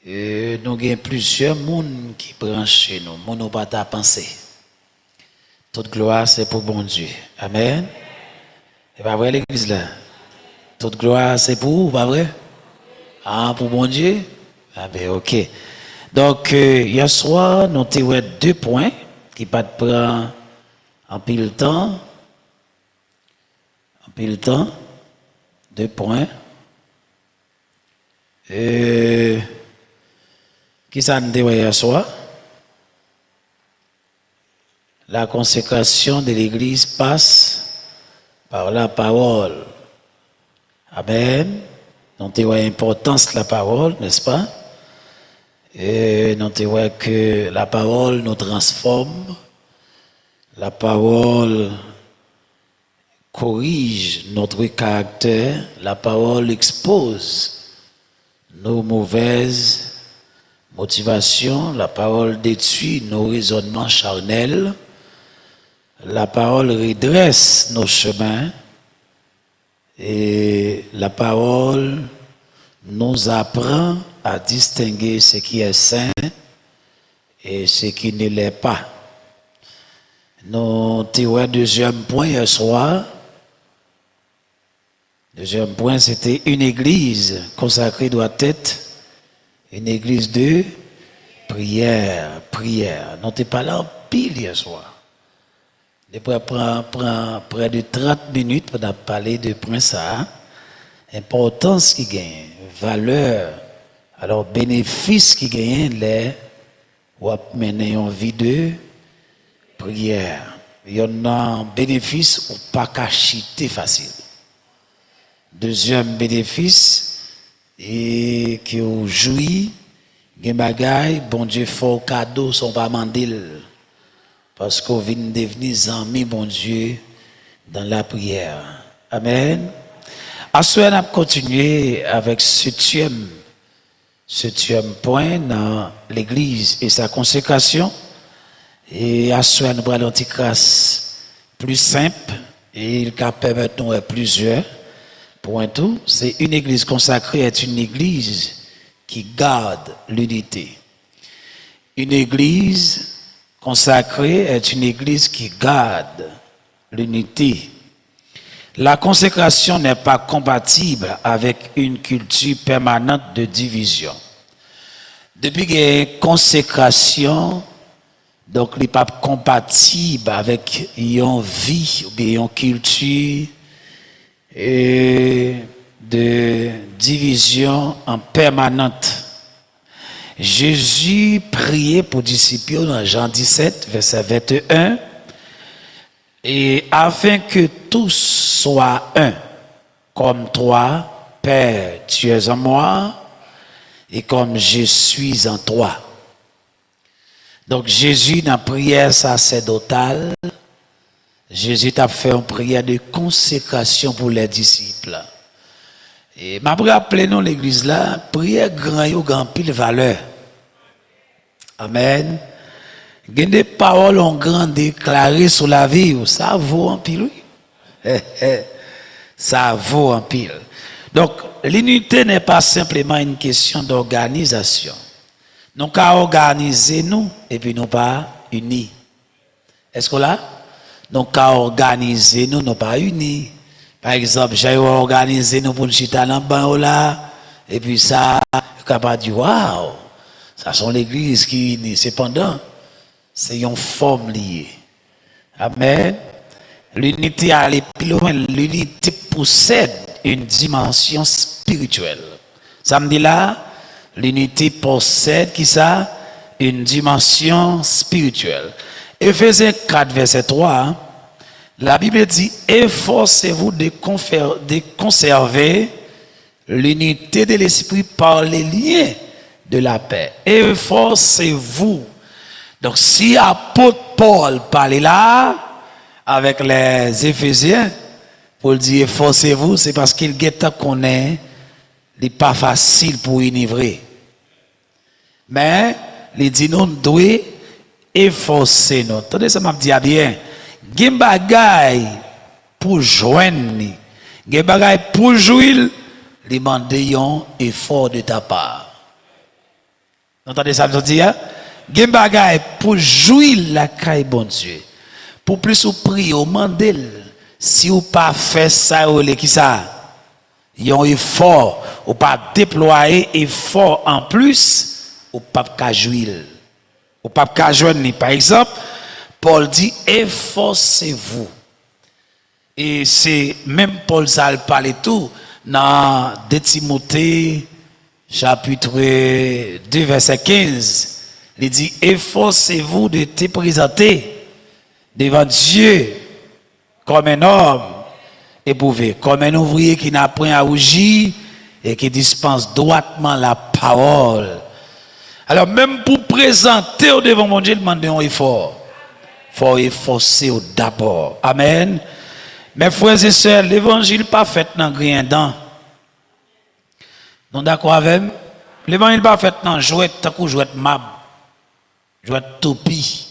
Nous avons plusieurs mondes qui branchent chez nous. Nous n'avons pas à penser. Toute gloire, c'est pour bon Dieu. Amen. C'est pas vrai l'église là? Toute gloire, c'est pour vous, pas vrai? Ah, pour bon Dieu? Ah ben ok. Donc, hier soir, nous avons 2 points qui pas prendre en pile temps. En pile temps. 2 points. Qui ça nous dit hier soir? La consécration de l'Église passe par la parole. Amen. Nous avons l'importance de la parole, n'est-ce pas? Et nous avons que la parole nous transforme. La parole corrige notre caractère. La parole expose nos mauvaises motivations. La parole détruit nos raisonnements charnels. La parole redresse nos chemins et la parole nous apprend à distinguer ce qui est saint et ce qui ne l'est pas. Nous tirons deuxième point hier soir. Deuxième point, c'était une église consacrée doit être une église de prière. Prière. Nous n'étions pas là en pile hier soir. Depuis prend près de 30 minutes pour parler de prince ça, importance qui gagne, valeur, alors bénéfice qui gagne les ou mener une vie de prière. Il y en a un bénéfice ou pas cacheté facile. Deuxième bénéfice et qui au jouit, gen bagay, bon Dieu faut cadeau son pas mandil. Parce qu'on vient devenir amis, bon Dieu, dans la prière. Amen. Ensuite, on a continué avec septième point dans l'église et sa consécration. Et ensuite, nous prenons une grâce plus simple et il peut permettre nous plusieurs points. Tout, c'est une église consacrée est une église qui garde l'unité. Une église consacrée est une église qui garde l'unité. La consécration n'est pas compatible avec une culture permanente de division. Depuis qu'il y a une consécration, donc il n'est pas compatible avec une vie ou bien une culture de division en permanente. Jésus priait pour disciples dans Jean 17, verset 21, et afin que tous soient un, comme toi, Père, tu es en moi, et comme je suis en toi. Donc Jésus, dans la prière sacerdotale, Jésus a fait une prière de consécration pour les disciples. Et m'a rappelé nous l'église là, prière grand pile valeur. Amen. Il y a des paroles en grand déclarées sur la vie, ça vaut en pile. Ça vaut en pile. Donc, l'unité n'est pas simplement une question d'organisation. Nous qu'à organiser nous et puis nous pas unis. Est-ce que là? Nous qu'à organiser nous, nous pas unis. Par exemple, j'ai organisé nous pour une chita dans le là, et puis ça, capable de dire, waouh, ça sont l'église qui unit. Cependant, c'est une forme liée. Amen. L'unité à aller plus loin, l'unité possède une dimension spirituelle. Ça me dit là, l'unité possède qui ça? Une dimension spirituelle. Éphésiens 4, verset 3, la Bible dit, efforcez-vous de conserver l'unité de l'esprit par les liens de la paix. Efforcez-vous. Donc, si apôtre Paul parlait là, avec les Éphésiens, pour dire efforcez-vous, c'est parce qu'il guette qu'on est, il n'est pas facile pour univrer. Mais, il dit nous devons efforcer nous. Attendez, ça m'a dit bien. Gen bagay pour joindre, gen bagay pour jouir, demander un effort de ta part. Vous entendez ça, je dis, hein? Gen bagay pour jouir la caille bon Dieu. Pour plus ou prier, ou mandel, si ou pas fait ça, ou qui ça, yon effort, ou pas déployer effort en plus, ou pas qu'à jouir. Ou pas qu'à joindre. Par exemple, Paul dit, efforcez-vous. Et c'est même Paul ça parle tout dans 2 Timothée chapitre 2 verset 15. Il dit efforcez-vous de te présenter devant Dieu comme un homme éprouvé, comme un ouvrier qui n'a point à rougir et qui dispense droitement la parole. Alors même pour présenter au devant mon Dieu, il demande un effort. Il faut efforcer d'abord. Amen. Mes frères et sœurs, l'évangile pas fait dans rien dans. Nous d'accord avec? L'évangile pas fait dans jouet, tant que jouet mab, jouet topi.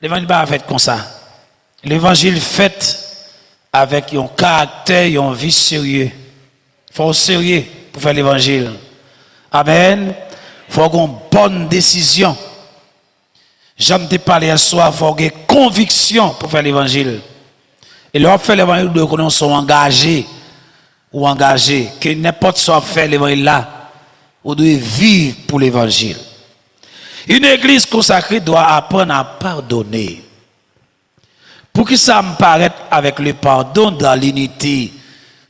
L'évangile pas fait comme ça. L'évangile fait avec un caractère, une vie sérieux. Il faut sérieux pour faire l'évangile. Amen. Il faut une bonne décision. J'aime te parler ce soir, il faut une conviction pour faire l'évangile. Et leur fait l'évangile de qu'on sont engagés ou engagés, que n'importe soit fait l'évangile là, on doit vivre pour l'évangile. Une église consacrée doit apprendre à pardonner. Pour que ça me paraisse avec le pardon dans l'unité,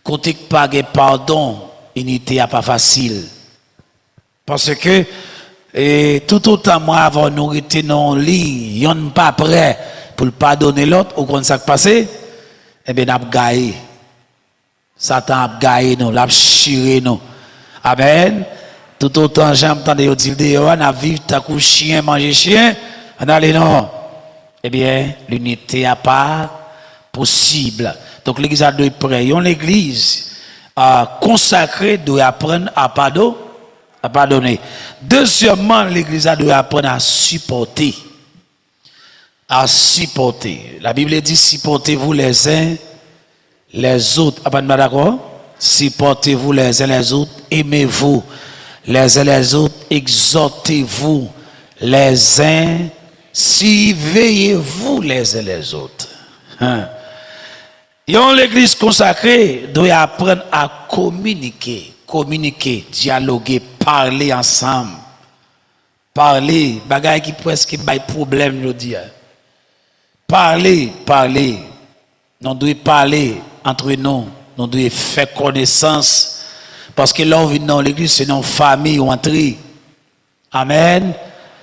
quand tu pas de pardon, l'unité n'est pas facile. Parce que tout autant moi avant nous été dans lit, on n'est pas prêt pour pardonner l'autre, ou quand ça passé, eh bien, n'a gaillé. Satan a gaillé nous, l'a chiré nous. Amen. Tout autant, j'entendais dire, on a vivre ta coup chien, manger chien. On a les non. Eh bien, l'unité n'est pas possible. Donc, l'église a deux prêts. L'église consacrée doit apprendre à pardonner. Deuxièmement, l'église doit apprendre à supporter. À supporter. La Bible dit supportez-vous les uns les autres. Ah, pas d'accord? Supportez-vous les uns les autres, aimez-vous les uns les autres, exhortez-vous les uns, surveillez-vous les uns les autres. L'église consacrée doit apprendre à communiquer, dialoguer, parler ensemble. Parler, bagaille qui presque bail problème nous dit. Parler. Nous devons parler entre nous. Nous devons faire connaissance. Parce que là, on vit dans l'église, c'est une famille ou entre. Amen.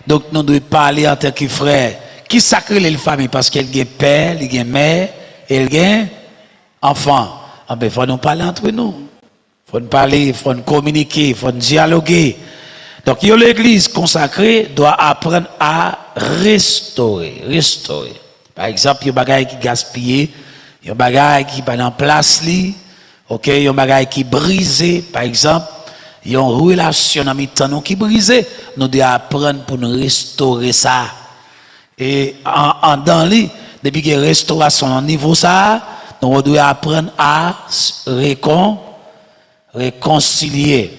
Donc, nous devons parler en tant que frères. Qui sacré les familles? Parce qu'elle a père, elle a mère, elle a enfant. Ah ben, il faut nous parler entre nous. Il faut nous parler, il faut nous communiquer, il faut nous dialoguer. Donc, l'église consacrée doit apprendre à restaurer. Par exemple, il y a des bagailles qui gaspillent, il y a des bagailles qui sont en place, ok, il y a des bagailles qui brisent, par exemple, il y a une relation nous qui brise, nous devons apprendre pour nous restaurer ça. Et dans lui, depuis que la restauration au niveau ça, nous devons apprendre à réconcilier.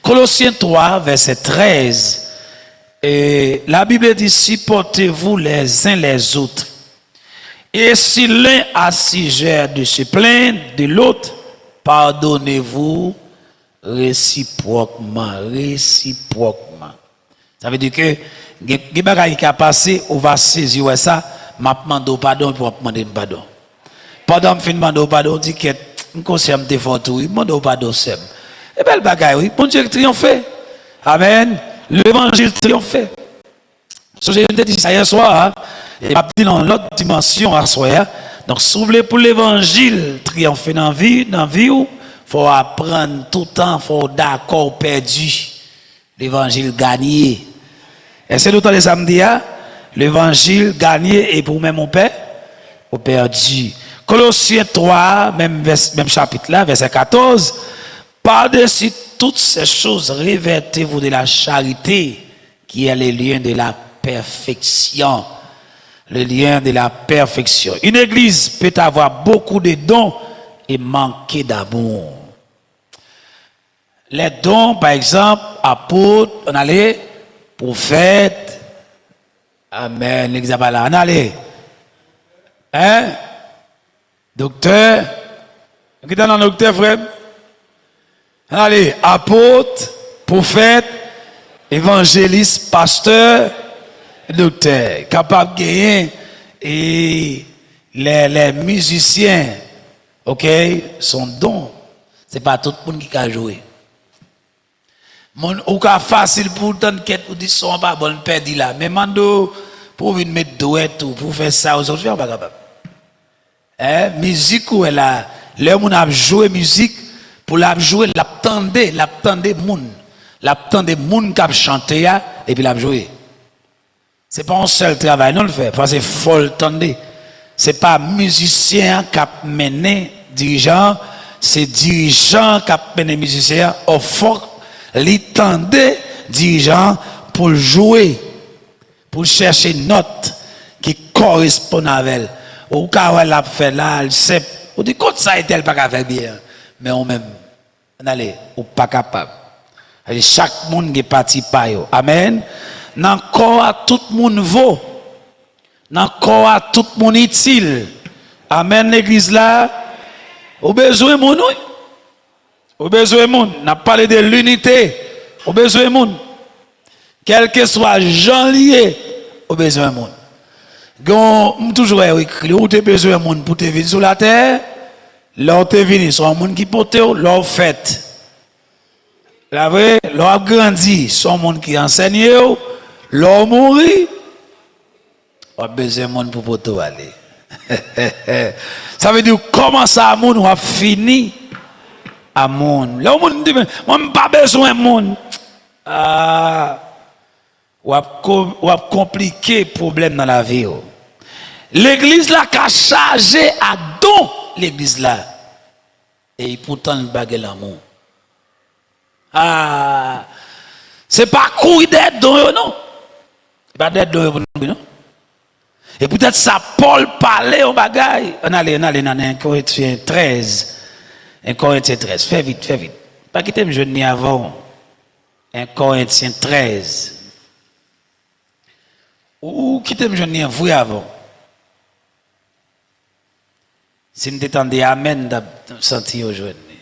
Colossiens 3, verset 13, et la Bible dit, supportez-vous les uns les autres. Et si l'un a sujet de se plaindre de l'autre, pardonnez-vous réciproquement. Ça veut dire que, les bagages qui a passé, on va saisir ça, m'a demandé pardon, pour demander pardon. Pendant que je demande pardon, on dit que, je suis conscient de faire tout, je demande pardon, c'est. Et belle bagaille, oui. Bon Dieu triomphe. Amen. L'évangile triomphe. Ce que j'ai dit ça hier soir, hein, et m'a dit dans l'autre dimension à soir. Donc, si vous voulez pour l'évangile triompher dans la vie, il faut apprendre tout le temps, il faut d'accord perdu. L'évangile gagné. Et c'est d'autant les samedis, l'évangile gagné et pour même mon père, au perdu. Colossiens 3, même chapitre là, verset 14. Par-dessus toutes ces choses, revêtez-vous de la charité, qui est le lien de la perfection. Le lien de la perfection. Une église peut avoir beaucoup de dons et manquer d'amour. Les dons, par exemple, apôtre, on allait, prophète, amen, l'exemple là, on allait, hein, docteur, qui est dans le docteur, frère, on allait, apôtre, prophète, évangéliste, pasteur, docteur, capable de gagner, et les musiciens, ok, sont dons, c'est pas tout le monde qui a joué. Ou ka facile pour tant quête pour dire son pas bon perdu là mais mando pour venir mettre douette ou pour faire ça aux autres pas capable musique ou là le monde a joué musique pour la jouer l'attendait moun qui a chanté et puis l'a joué c'est pas un seul travail non le fait parce que faut le tendre c'est pas musicien qui a mené dirigeant c'est dirigeant qui a mené musicien au fort l'étendait dirigeant pour jouer, pour chercher une note qui correspond avec elle. Ou quand elle a fait là, elle sait, ou dit, quand ça est-elle pas faire bien, mais on même, allez, ou pas capable. Chaque monde est parti par eux. Amen. Dans le corps à tout le monde vaut. Dans le corps à tout le monde utile. Amen, l'église là. Au besoin, mon oui. Au besoin de monde, n'a parlé de l'unité. Au besoin de monde, quel que soit Jean lié, au besoin de monde. Gon toujours écrit, où tu besoin de monde pour te venir sur la terre, là tu venu sur un monde qui porte, là fait. La vrai, là grandi, sur un monde qui enseigne, là mourir. Au besoin de monde pour porter aller. Ça veut dire comment ça monde a fini. À monde. Là, on dit, moi, je n'ai pas besoin de monde. Ou a compliqué le problème dans la vie. L'église là, qui a chargé à don l'église là. Et pourtant, il bague l'amour. C'est pas courir d'être don, non. C'est pas d'être don, non. Et peut-être ça, Paul parlait au bagaille. On allait dans 1 Corinthiens 13. 1 Corinthiens 13, fais vite. Pas quitter me jeune avant. 1 Corinthiens 13. Ou quitter me jeune vous avant. Si nous t'étendez amen, senti aujourd'hui.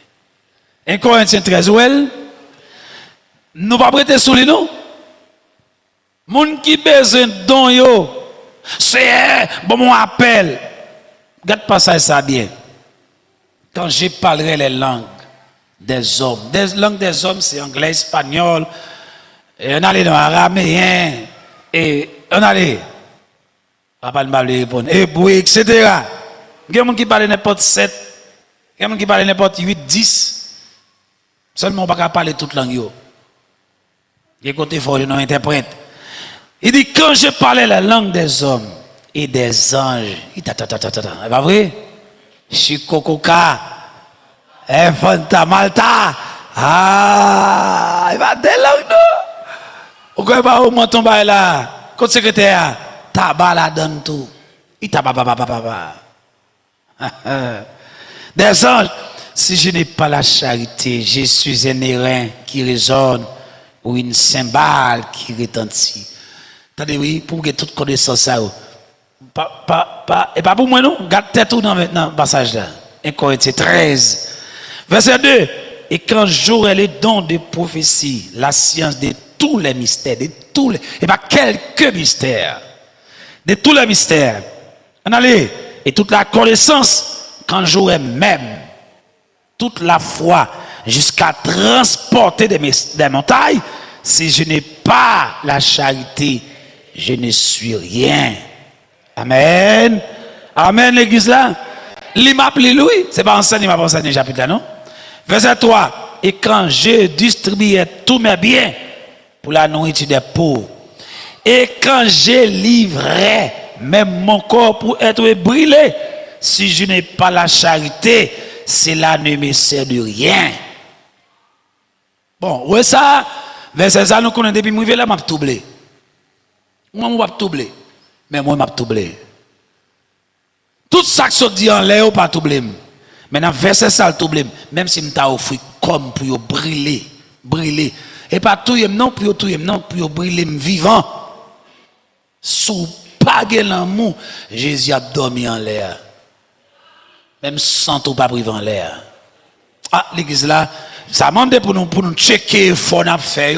1 Corinthiens 13, ou elle, nous pas prêter sous les nous. Moun qui besoin don yo, c'est bon mon appel. Garde pas ça bien. Quand je parlerai les langues des hommes, des langues des hommes, c'est anglais, espagnol, et on allait dans araméen, et on allait, on va pas répondre, hébreu, etc. Il y a des gens qui parlent n'importe 7, il y a des gens qui parlent n'importe 8, 10, seulement on ne peut pas parler toute langue. Écoutez, il faut que nous interprète. Il dit, quand je parlais la langue des hommes et des anges, il c'est pas vrai? Chikokoka, Fanta Malta, il va des langues, non? Ou quoi, au monton là, quand secrétaire, tabac la donne tout. Il tabac, des anges, si je n'ai pas la charité, je suis un airain qui résonne ou une cymbale qui retentit. Attendez, oui, pour que toute connaissance ça. Et pas pour moi, non? Garde tout dans le passage là. 1 Corinthiens 13, verset 2. Et quand j'aurai les dons de prophétie, la science de tous les mystères, et pas quelques mystères, de tous les mystères, on allait, et toute la connaissance, quand j'aurai même toute la foi jusqu'à transporter des montagnes, si je n'ai pas la charité, je ne suis rien. Amen. Amen, l'église là. L'imapli lui, c'est pas enseigné, il m'a enseigné chapitre là, non? Verset 3. Et quand je distribuais tous mes biens pour la nourriture des pauvres, et quand je livrais même mon corps pour être brûlé, si je n'ai pas la charité, cela ne me sert de rien. Bon, ouais ça, verset ça, nous connaissons depuis moi, là, m'a tout blé. Moi, je vais tout blé. Mais moi, je vais tout blé. Tout ça qui se dit en l'air, pas tout blé. Maintenant, verset ça, tout blé. Même si je t'ai offert comme pour brûler brûler. Et pas tout non, pour brûler vivant. Sous pas l'amour, Jésus a dormi en l'air. Même sans tout pas privé en l'air. Ah, l'église là, ça demande pour nous checker fort n'a fait.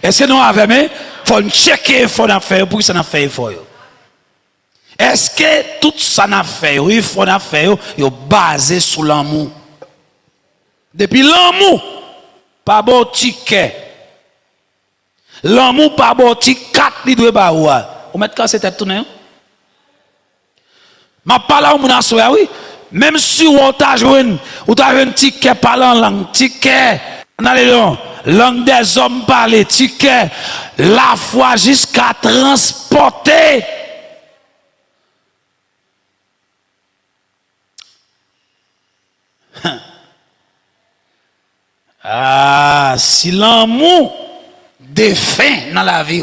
Est-ce que nous avons mais faut checker fort n'a fait pour que ça n'a fait fort. Est-ce que tout ça n'a fait, oui, faut n'a fait, est basé sur l'amour. Depuis l'amour, pas bon ticket. L'amour pas bon ticket 4 li doit ba ou. Ou mettre quand c'est tourné. Ma parole mon assoya oui, même si on t'a joué ou t'as un ticket parlant langue, ticket langue des hommes parler, ticket la foi jusqu'à transporter. Ah, si l'amour défait dans la vie.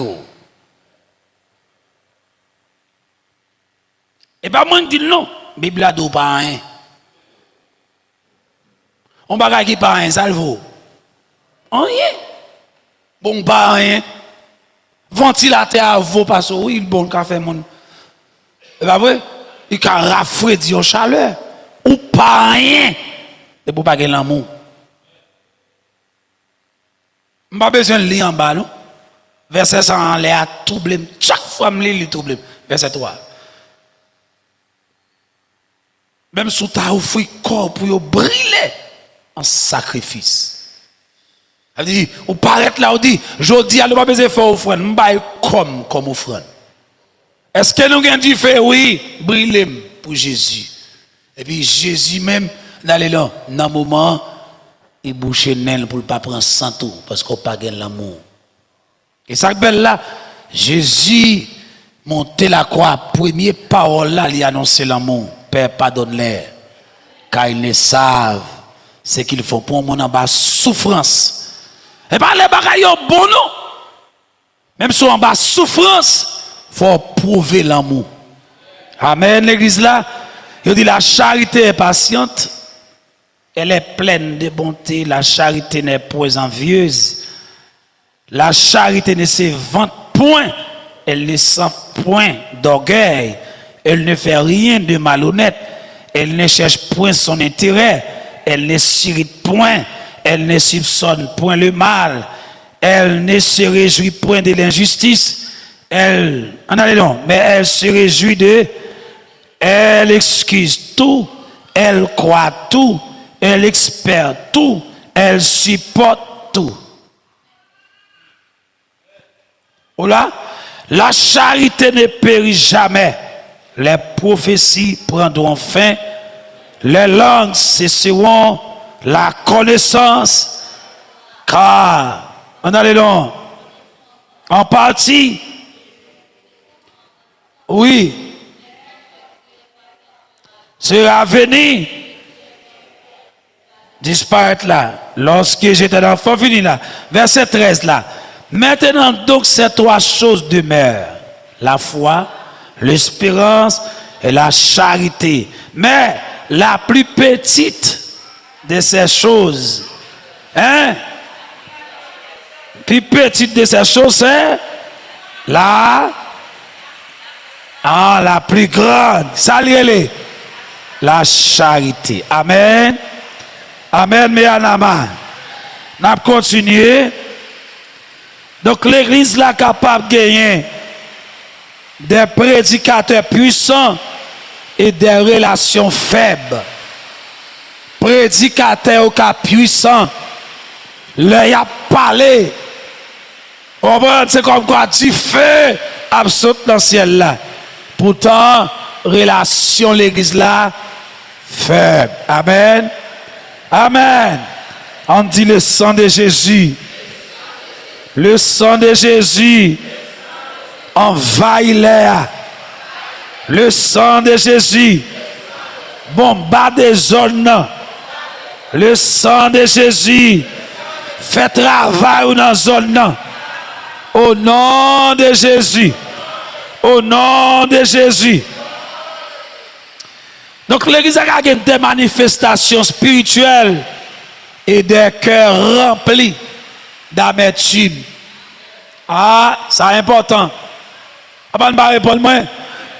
Et pas moi qui dis non, la Bible a dit pas rien. On va qui pas rien, ça le vaut. Rien. Bon, pas rien. Ventilateur vaut pas ça, oui, bon café mon. Et pas vrai? Il a rafraîchi en chaleur. Ou pas rien. Et pour pas gagner l'amour. Je n'ai pas besoin de lire en bas, non? Verset 100 en l'air, tout blême. Chaque fois, je lis tout blême. Verset 3. Même si tu as offert corps pour brûler en sacrifice. Ça veut dire, on paraît là, on dit, je dis, alors pas besoin de faire offrande, je comme offrande. Est-ce que nous avons dit faire, oui, brûler pour Jésus. Et puis Jésus même, dans le moment, il bouche nel pour ne pas prendre sans tout, parce qu'on n'a pas l'amour. Et ça belle là, Jésus montait la croix, première parole là, il annonçait l'amour. Père, pardonne-les, car ils ne savent ce qu'ils font pour mon en bas souffrance. Et pas les bagailles bon non. Même si on en bas souffrance, il faut prouver l'amour. Amen, l'église là, il dit la charité est patiente, elle est pleine de bonté, la charité n'est point envieuse, la charité ne se vante point, elle ne sent point d'orgueil. Elle ne fait rien de malhonnête. Elle ne cherche point son intérêt. Elle ne s'irrite point. Elle ne soupçonne point le mal. Elle ne se réjouit point de l'injustice. Mais elle se réjouit de. Elle excuse tout. Elle croit tout. Elle espère tout. Elle supporte tout. Voilà. La charité ne périt jamais. Les prophéties prendront fin, les langues cesseront, la connaissance, car, en partie, oui, sera venu, disparaître là, lorsque j'étais enfant, fini là, verset 13 là. Maintenant donc ces trois choses demeurent, la foi, l'espérance et la charité. Mais la plus petite de ces choses, plus petite de ces choses, c'est la plus grande. Saluez-les. La charité. Amen. Amen, mais Anama. On a continué. Donc l'église là capable de gagner des prédicateurs puissants et des relations faibles. Prédicateurs puissants, leur a parlé. C'est comme quoi du feu absolu dans le ciel là. Pourtant, relation l'église là, faible. Amen. Amen. On dit le sang de Jésus. Le sang de Jésus envahit l'air. Le sang de Jésus bombarde des zones. Le sang de Jésus fait travail dans la zone. Au nom de Jésus. Au nom de Jésus. Donc l'église a des manifestations spirituelles et des cœurs remplis d'amertume. Ah, ça est important. Avant de répondre,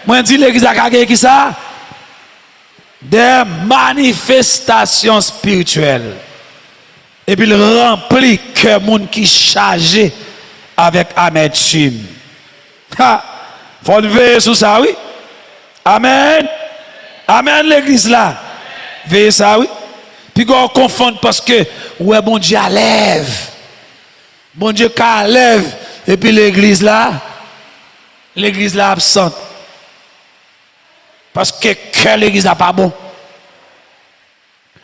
moi dis l'église a gagné qui ça? Des manifestations spirituelles. Et puis il remplit que monde qui chargé avec amertume. Faut veiller sur ça, oui. Amen. Amen, l'église là. Veillez ça, oui. Puis qu'on confond parce que, ouais, bon Dieu, à lève. Bon Dieu, qu'à lève. Et puis l'église là absente. Parce que l'église là pas bon.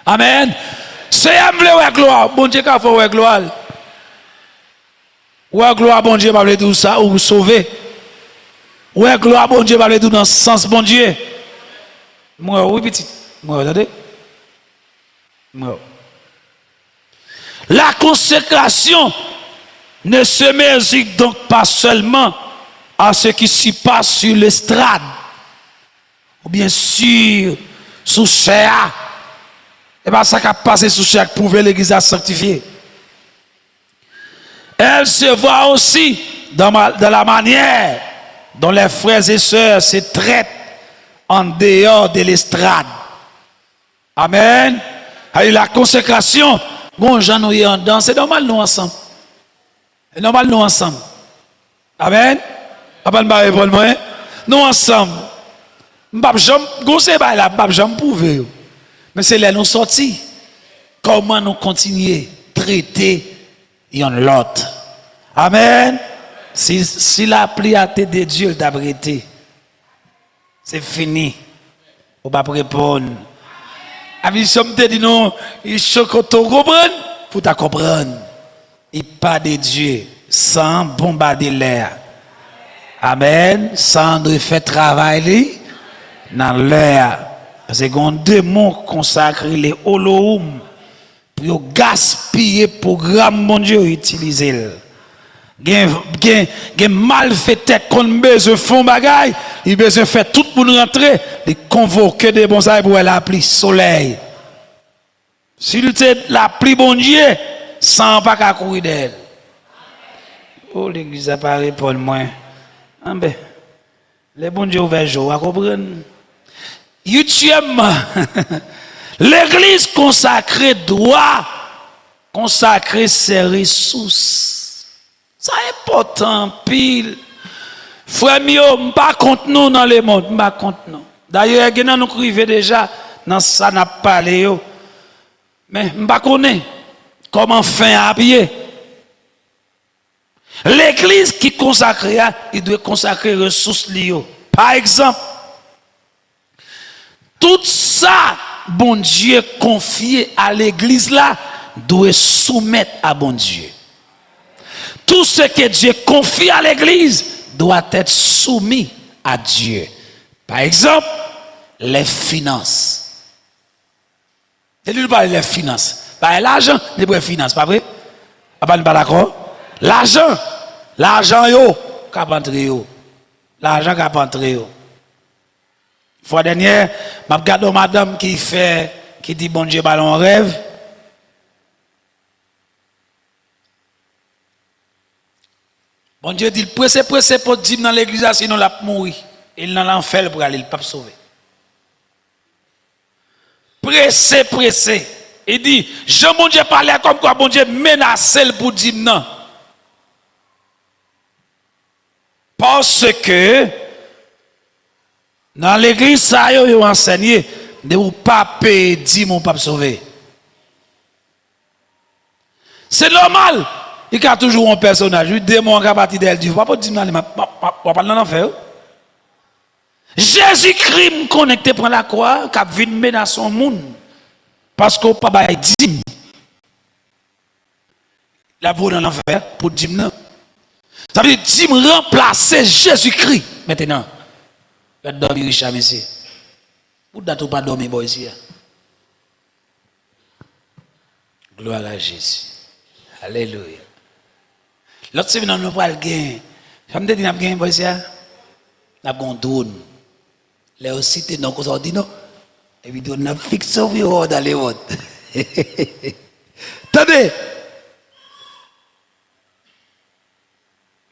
Amen. C'est un vrai ouais gloire. Bon Dieu, qu'a fait ouais gloire. Ouais gloire, bon Dieu, pas tout ça, ou sauver. Ouais gloire, bon Dieu, pas tout dans ce sens, bon Dieu. Moi, oui, petit. Moi, attendez. Moi. La consécration ne se mesure donc pas seulement à ce qui s'y passe sur l'estrade, ou bien sûr, sous chair. Et bien, ça qui a passé sous chair pour prouver l'église à sanctifier. Elle se voit aussi dans la manière dont les frères et sœurs se traitent en dehors de l'estrade. Amen. Et la consécration, bon, j'en ai en dedans, c'est normal nous ensemble. C'est normal nous ensemble. Amen. Nous ensemble. Mais c'est là nous sortis. Comment nous continuer à traiter l'autre. Amen. Si la prière de Dieu t'a prêté, c'est fini. On va pas répondre. Amis, si on te dit non, il faut que tu comprennes pour ta comprendre. Il pas de Dieu sans bombarder l'air. Amen. Sans faire travail dans l'air. Parce que on deux mots consacrés les holoum pour gaspiller programme mon Dieu utiliser. Gen mal fait tête qu'on besoin fond bagaille, il besoin faire tout pour nous rentrer, de convoquer des bons aïe pour la pluie soleil. S'il était la pluie bon Dieu, sans pas qu'à courir d'elle. Oh l'église a pas répondre moi. Ah ben les bons Dieu ouvert jour à comprendre. Huitièmement, l'église consacrée doit consacrer ses ressources. C'est important, pile. Frère mio, pas contre nous dans le monde, pas contre nous. D'ailleurs, nous crions déjà dans ça n'a pas parlé. Mais pas connaît comment faire à pied. L'église qui consacre, il doit consacrer ressources liées. Par exemple, tout ça, bon Dieu confié à l'église là, doit soumettre à bon Dieu. Tout ce que Dieu confie à l'église doit être soumis à Dieu. Par exemple, les finances. Et lui parle des finances. L'argent, les finances, pas vrai? Pas d'accord? L'argent yo, cap entrer yo. L'argent cap entrer yo. Fois dernière, m'a regardé madame qui dit bon Dieu ballon rêve. Bon Dieu dit pressé pour dire dans l'église sinon l'a mourir. Il dans l'enfer pour aller, il pas sauver. Pressé. Il dit, Jean bon Dieu parlait comme quoi bon Dieu menacé pour dire non. Parce que dans l'église ça yo enseigné de ou pas payer 10 mon pas sauver. C'est normal. Il y a toujours un personnage, lui démon qui a parti d'elle dit, pas dire non, pas parler dans l'enfer. Jésus-Christ me connecté prend la croix, qui a vu menacer son monde parce qu'on pas bail 10. La voix dans l'enfer pour dire non. Ça veut dire 10 remplacer Jésus-Christ maintenant. Il va dormir Richard ici. Ou d'attendre pas dormir boy ici. Gloire à Jésus. Alléluia. L'autre semaine, nous parlons de gain. Je me dis, nous avons gagné, boy, nous avons un drone. Là aussi, nous avons dit non. Et puis, nous avons fixé au bureau dans les autres. Attendez.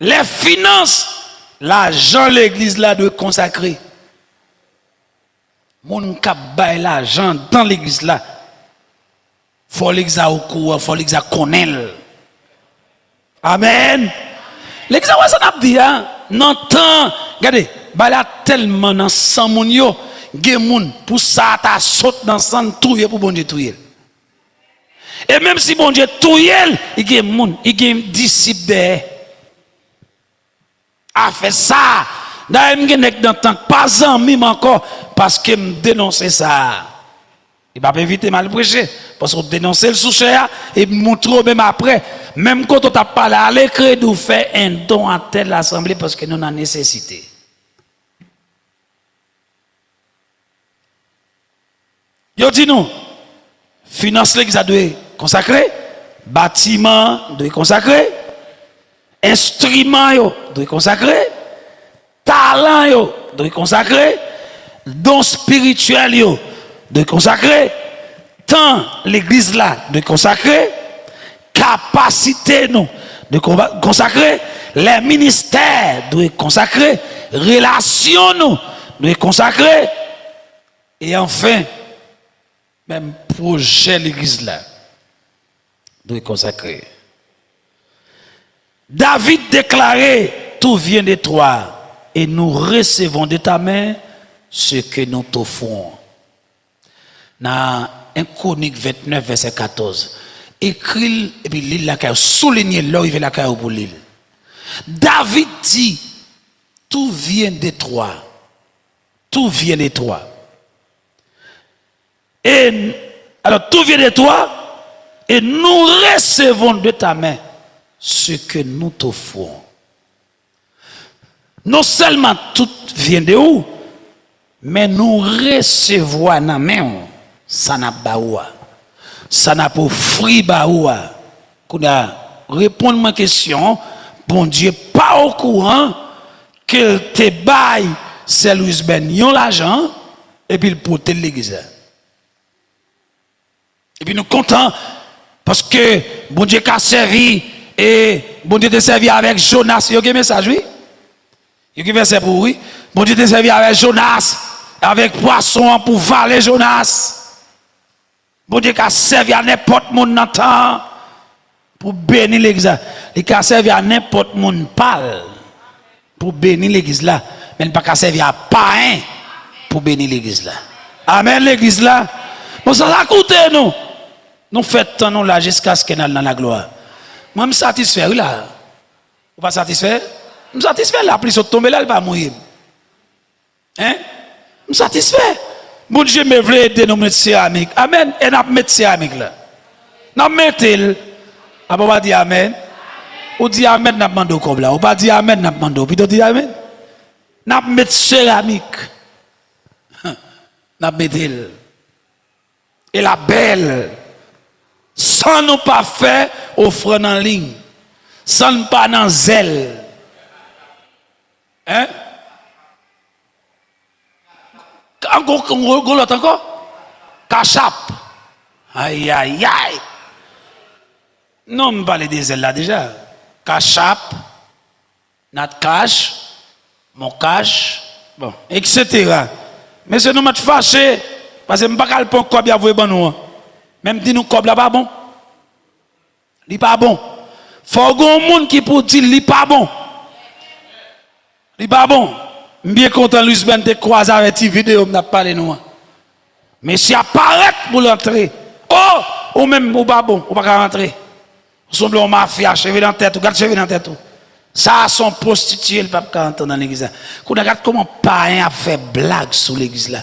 Les finances, l'argent l'église là doit consacrer. Mon cap bail l'argent dans l'église là. Faut l'église au courant, faut l'église connaître. Amen. L'église ça n'a pas dit hein. Non temps, regardez, bah là tellement dans 100 moun yo, gen moun pour ça ta saute dans 100 touyer pour bon Dieu touyer. Et même si bon Dieu touyer, il gen moun, il gen disciple de a fait ça. D'ailleurs, je n'ai dans temps pas en mime encore parce que me dénoncer ça. Il va pas éviter mal prêcher parce qu'on dénonce le souché et montre même après. Même quand on t'a parlé à l'écrit de faire un don à telle assemblée parce que nous avons nécessité. Yo dit nous, finance l'église doit consacrer, bâtiment doit consacrer, instrument yo doit consacrer, talent yo doit consacrer, don spirituel yo doit consacrer, temps l'église là doit consacrer, capacité nous de consacrer, les ministères doivent consacrer, relations nous doivent consacrer, et enfin, même projet l'église là doit consacrer. David déclarait, tout vient de toi, et nous recevons de ta main ce que nous t'offrons. Dans 1 Chronique 29, verset 14. Écrit, et puis l'île la souligné là où il veut la caille pour l'île. David dit, tout vient de toi. Tout vient de toi. Et alors tout vient de toi, et nous recevons de ta main ce que nous t'offrons. Non seulement tout vient de où, mais nous recevons dans la main, ça n'a pas ça n'a pas fruit baoua. Qu'on a répondre à ma question, bon Dieu pas au courant que te bail c'est Louis Ben yon l'argent et puis il porte l'église. Et puis nous contents parce que bon Dieu a servi et bon Dieu t'a servi avec Jonas. Il y a un message oui. Il y a un verset pour oui. Bon Dieu t'a servi avec Jonas, avec poisson pour valer Jonas. Bon Dieu a servi à n'importe monde dans temps pour bénir l'église. Il a servi à n'importe monde parle pour bénir l'église là, mais il n'a pas servi à païen pour bénir l'église là. Amen l'église là. Bon ça a coûté nous. Nous faisons nous là jusqu'à ce qu'on aille dans la gloire. Moi je suis satisfait là. Vous pas satisfait? Je suis satisfait là, plus tomber là, il va mourir. Hein? Je suis satisfait. Bon Dieu me veut aider nous mettre céramique. Amen. Et nous mettre céramique là. Nous mettons. Ah bon, on va dire amen. Ou dit amen, nous demandons comme là. Ou pas dire amen, nous demandons. Puis tu dis amen. Nous mettons céramique. Nous mettons. Et la belle. Sans nous pas faire offrande en ligne. Sans nous pas dans zèle. Hein? Encore? Cachap. Aïe, aïe, aïe. Non, je parle des ailes là déjà. Cachap, Nat Cash, mon cash, bon, etc. Mais c'est nous mettre fâché parce que je ne peux pas le prendre comme il y a bon nous. Même si nous comme là pas bon. Il pas bon. Faut que un monde qui pour dire il pas bon. Il pas bon. Bien content Louis Ben te croise avec une vidéo m'a parlé nous. Mais si apparaît pour l'entrer. Oh, ou même ou pas bon, ou pas rentrer. Semble un mafia, cheveux dans tête, garde cheveux dans tête. Ça son prostitué le pape quand dans l'église. Qu'on regarde comment païen a fait blague sur l'église là.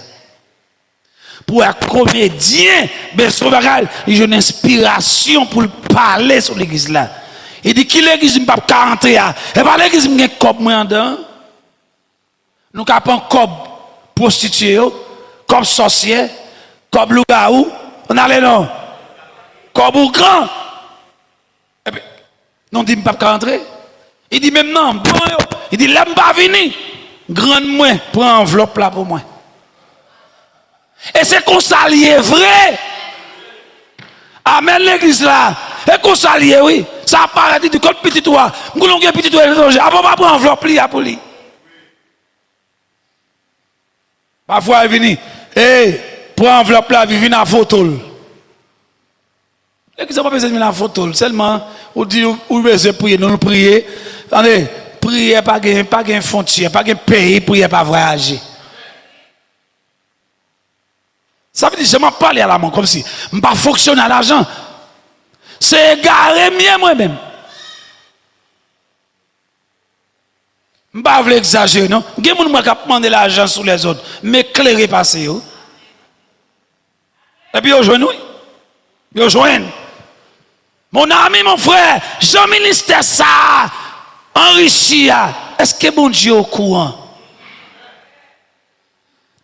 Pour un comédien, ben son bagage, il a une inspiration pour parler sur l'église là. Il dit qui l'église ne peut pas rentrer là. Et pas l'église me cob moi en dedans. Nous capons cob prostitué, cob sorcier, cob loup-garou, on allait non. Cob ou grand. Et puis, non dit pas rentrer. Il dit même non, bon yo. Il dit l'aime pas venir. Grande moins, prends enveloppe là pour moi. Et c'est qu'on s'allie vrai. Amen l'église là. Et qu'on s'allie, oui. Ça apparaît, dit, quand petit toi, nous avons un petit toi étranger. Avant, pas prendre enveloppe, li, pour lui. Parfois, il vient, pour enveloppe là, il vient en photo. Et qu'ils n'ont pas besoin de venir en photo. Seulement, on dit, où besoin de prier, nous prier. Attendez, prier, pas de frontière, pas de pays, prier, pas voyager. Ça veut dire, je m'en parle à la main, comme si, je ne pas fonctionner à l'argent. C'est égaré mieux moi-même. Je ne vais pas exagérer, non? Il y a des gens qui demandent l'argent sur les autres, mais éclairer passer. Et puis, ils rejoignent. Ils rejoignent. Mon ami, mon frère, Jean-Ministère, ça, enrichi. Est-ce que mon Dieu est au courant?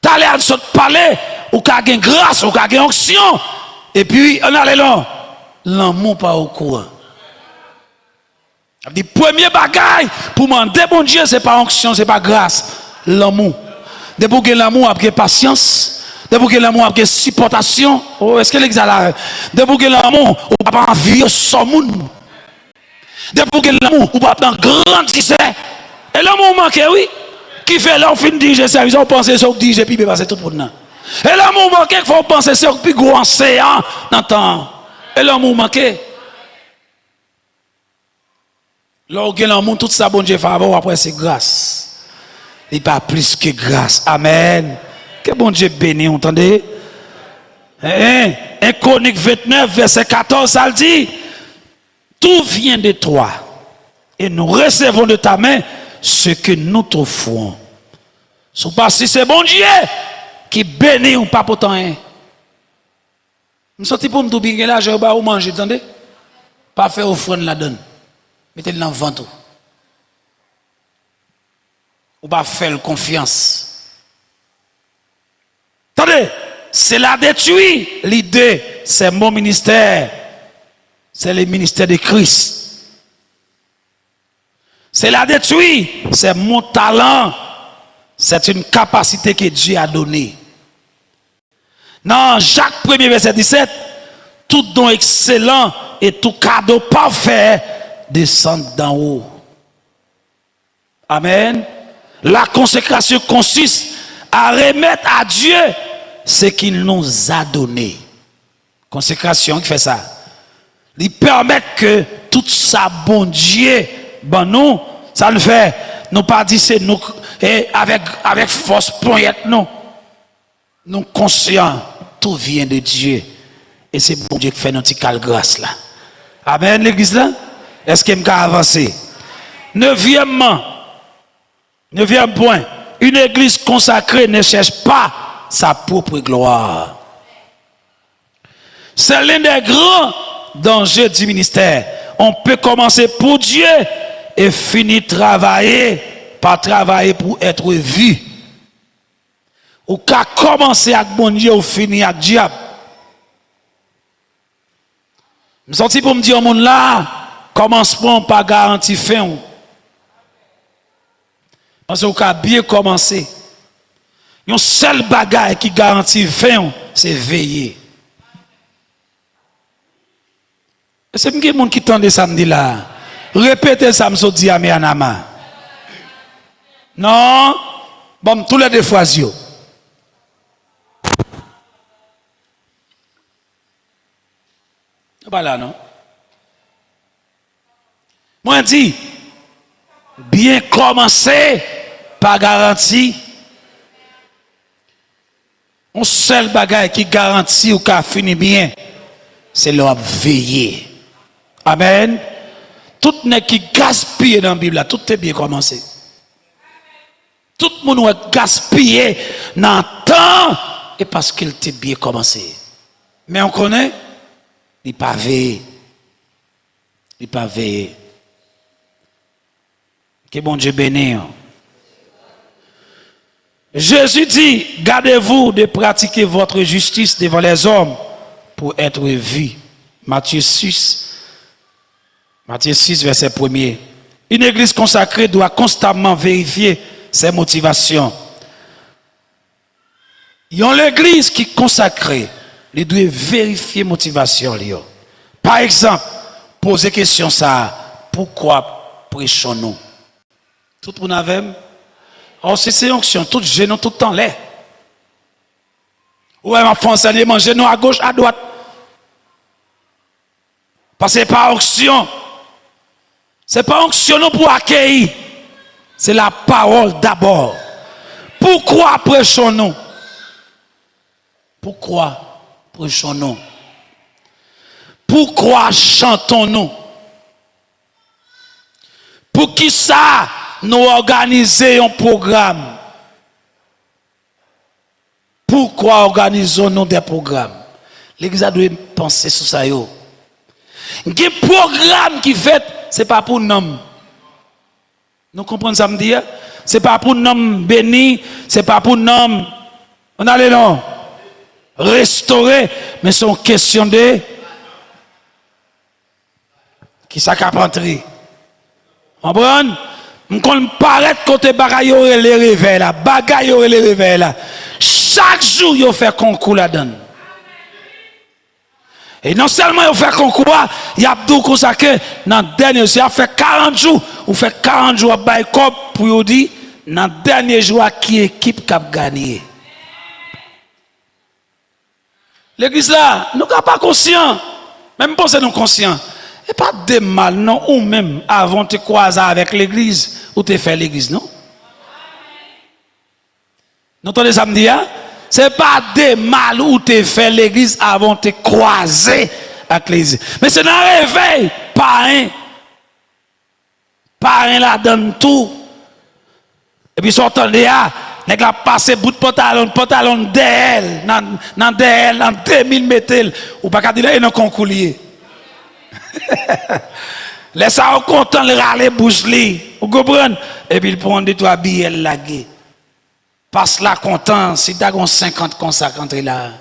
Tu allais à ce palais, ou tu as une grâce, ou tu as une onction. Et puis, on allait là. L'amour pas au courant. Le premier bagage pour demander bon Dieu, ce n'est pas onction, ce n'est pas grâce. L'amour. De pour que l'amour a patience. De pour que l'amour a supportation. Oh, est-ce que l'exalère? De pour que l'amour n'a pas envie de son monde. De pour que l'amour n'a pas grandissé. Et l'amour manque, oui. Qui fait là, on finit de dire ça, ils ont pensé sur dire, puis passer tout pour nous. Et l'amour manque, il faut penser sur plus gros océan dans le temps. Et l'amour manqué. Lorsque l'amour, tout ça, bon Dieu, faveur, après c'est grâce. Il n'y a pas plus que grâce. Amen. Que bon Dieu bénisse, entendez? 1 Chronique 29, verset 14, ça le dit. Tout vient de toi. Et nous recevons de ta main ce que nous t'offrons. Si c'est bon Dieu qui bénit ou pas pour tant. Je me sens pour me dire là, je vais pas manger, attendez? Pas faire offrande là-dedans. Mettez-le dans le ventre. Ou pas faire confiance. Attendez, c'est la détruire. L'idée, c'est mon ministère. C'est le ministère de Christ. C'est la détruire. C'est mon talent. C'est une capacité que Dieu a donnée. Dans Jacques 1er, verset 17, tout don excellent et tout cadeau parfait descend d'en haut. Amen. La consécration consiste à remettre à Dieu ce qu'il nous a donné. Consécration qui fait ça. Il permet que tout ça, bon Dieu, ben nous, ça le fait. Nous pas dire c'est nous et avec force poignette non. Nous conscients, tout vient de Dieu. Et c'est bon Dieu qui fait notre petite grâce là. Amen l'église là. Est-ce qu'il me avancer? Neuvième point. Une église consacrée ne cherche pas sa propre gloire. C'est l'un des grands dangers du ministère. On peut commencer pour Dieu et finir par travailler pour être vu. Ou qu'à commencer avec mon Dieu ou finir avec diable. Je me sens pour me dire au monde là, commencement pas garanti fin. Parce qu'on a bien commencé. Un seul bagage qui garantit fin, c'est veiller. C'est un monde qui tend samedi là. Répétez ça, me dit à Mianama. Non, bon, tous les deux fois, yo. Pas là, non? Moi, je dis, bien commencer, pas garanti. Un seul bagage qui garantit ou qui a fini bien, c'est leur veiller. Amen. Tout n'est qui gaspille dans la Bible, tout est bien commencé. Tout le monde a gaspillé dans le temps et parce qu'il était bien commencé. Mais on connaît, il n'est pas veillé. Il n'est pas veillé. Que bon Dieu bénisse. Jésus dit, gardez-vous de pratiquer votre justice devant les hommes pour être vu. Matthieu 6, verset 1er. Une église consacrée doit constamment vérifier ses motivations. Il y a l'église qui est consacrée. il doit vérifier motivation li. Par exemple, poser question ça, pourquoi prêchons-nous? Tout le monde avait. Alors c'est onction, tout gênant tout le temps là. Ouais, ma France, elle manger nous à gauche, à droite. Parce que c'est pas onction. C'est pas onction pour accueillir. C'est la parole d'abord. Pourquoi prêchons-nous? Pourquoi prêchons-nous? Pourquoi chantons-nous? Pour qui ça nous organisons un programme? Pourquoi organisons-nous des programmes? L'Église doit penser sur ça. Des programmes qui fait, ce n'est pas pour nous. Nous comprenons ça me dire? Ce n'est pas pour nous bénir, ce n'est pas pour nous. On a les noms. Restaurer, mais c'est une question de qui ça carpentry. On comprend? On paraît côté bagaille les réveils là, bagaille les réveils là. Chaque jour il fait concours là-dedans. Et non seulement il fait concours, il y a tout comme ça que dans le dernier jour, il fait 40 jours, ou fait 40 jours à Baïkop pour dire dans le dernier jour qui équipe qui a gagné. L'église là, nous ne sommes pas conscients. Même pensez nous conscients. Et pas de mal, non, ou même avant de te croiser avec l'église, ou te faire l'église, non? Nous entendez ça me dire? C'est pas de mal ou te faire l'église avant de te croiser avec l'église. Mais c'est dans le réveil, parrain là donne tout. Et puis sortant de là, nèg la passé bout de pantalon d'elle, dans d'elle, en 2000 métel, ou pas qu'à dire là, non concoulier. Laisse-ça au content le râler bouche li, vous comprenez? Et puis il prend des trois billets lagués. Passe là content, si tu as 50 consacrants là.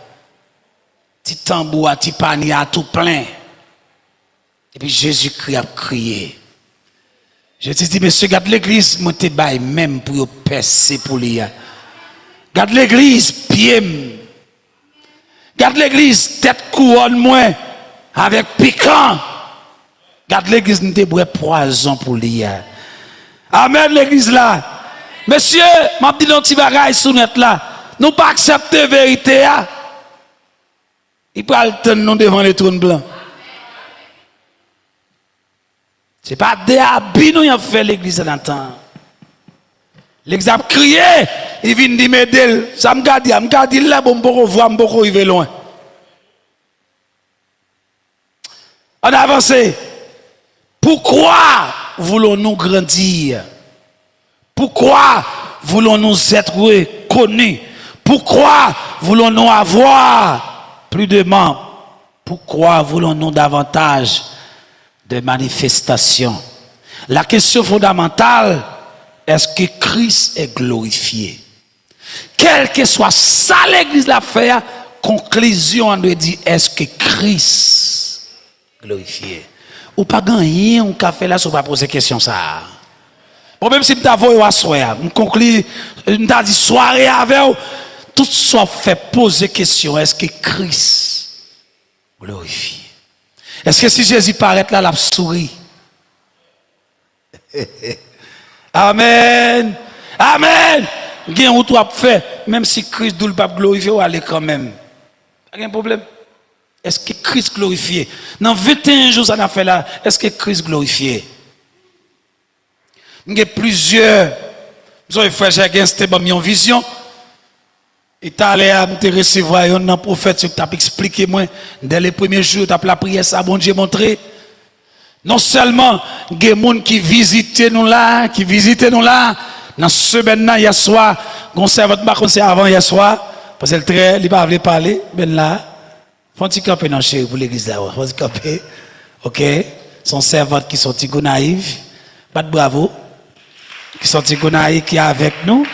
Petit tambour, petit panier à tout plein. Et puis Jésus-Christ a crié. Je te dis, monsieur, garde l'église, moi te baille même pour percer pour lui. Garde l'église, pied. Garde l'église, tête couronne, moi, avec piquant. Garde l'église, nous te bois poison pour lui. Amen, l'église là. Monsieur, m'a dit un petit bagage sur net là. Nous pas accepter la vérité. Il peut le nous devant les trônes blancs. Ce n'est pas des habits nous avons fait l'église dans le temps. L'église a crié, il vient de m'aider. Ça me garde là, bon, voir, bon, il va loin. On a avancé. Pourquoi voulons-nous grandir? Pourquoi voulons-nous être connus? Pourquoi voulons-nous avoir plus de membres? Pourquoi voulons-nous davantage de manifestations? La question fondamentale, est-ce que Christ est glorifié? Quel que soit ça l'église l'a fait, conclusion on doit dire, est-ce que Christ est glorifié? Ou pas gagner un café là, si on va poser question ça. Bon, même si je t'avoue à soir, je conclue, je t'ai dit soirée avec vous, tout ça fait poser question, est-ce que Christ glorifie? Est-ce que si Jésus paraît là, la souris? Amen. Amen. Bien où tu as fait, même si Christ ne pas glorifié, ou aller quand même. Pas de problème. Est-ce que Christ glorifié? Dans 21 jours, ça a fait là, est-ce que Christ glorifié? Il y a plusieurs. Vous avez fait, j'ai une vision. Et tu allé à me recevoir un prophète qui t'a expliqué moi dès les premiers jours, tu as la prière, ça bon Dieu montré. Non seulement il y a des gens qui visitent nous là, dans ce semaine hier soir, on sait votre conseil avant hier soir, parce que le très, il va parler, ben là, faut-il camper dans chez pour l'église là, faut-il camper, ok, son servante qui sont tigo naïve, pas de bravo, qui sont tigo naïve qui est avec nous.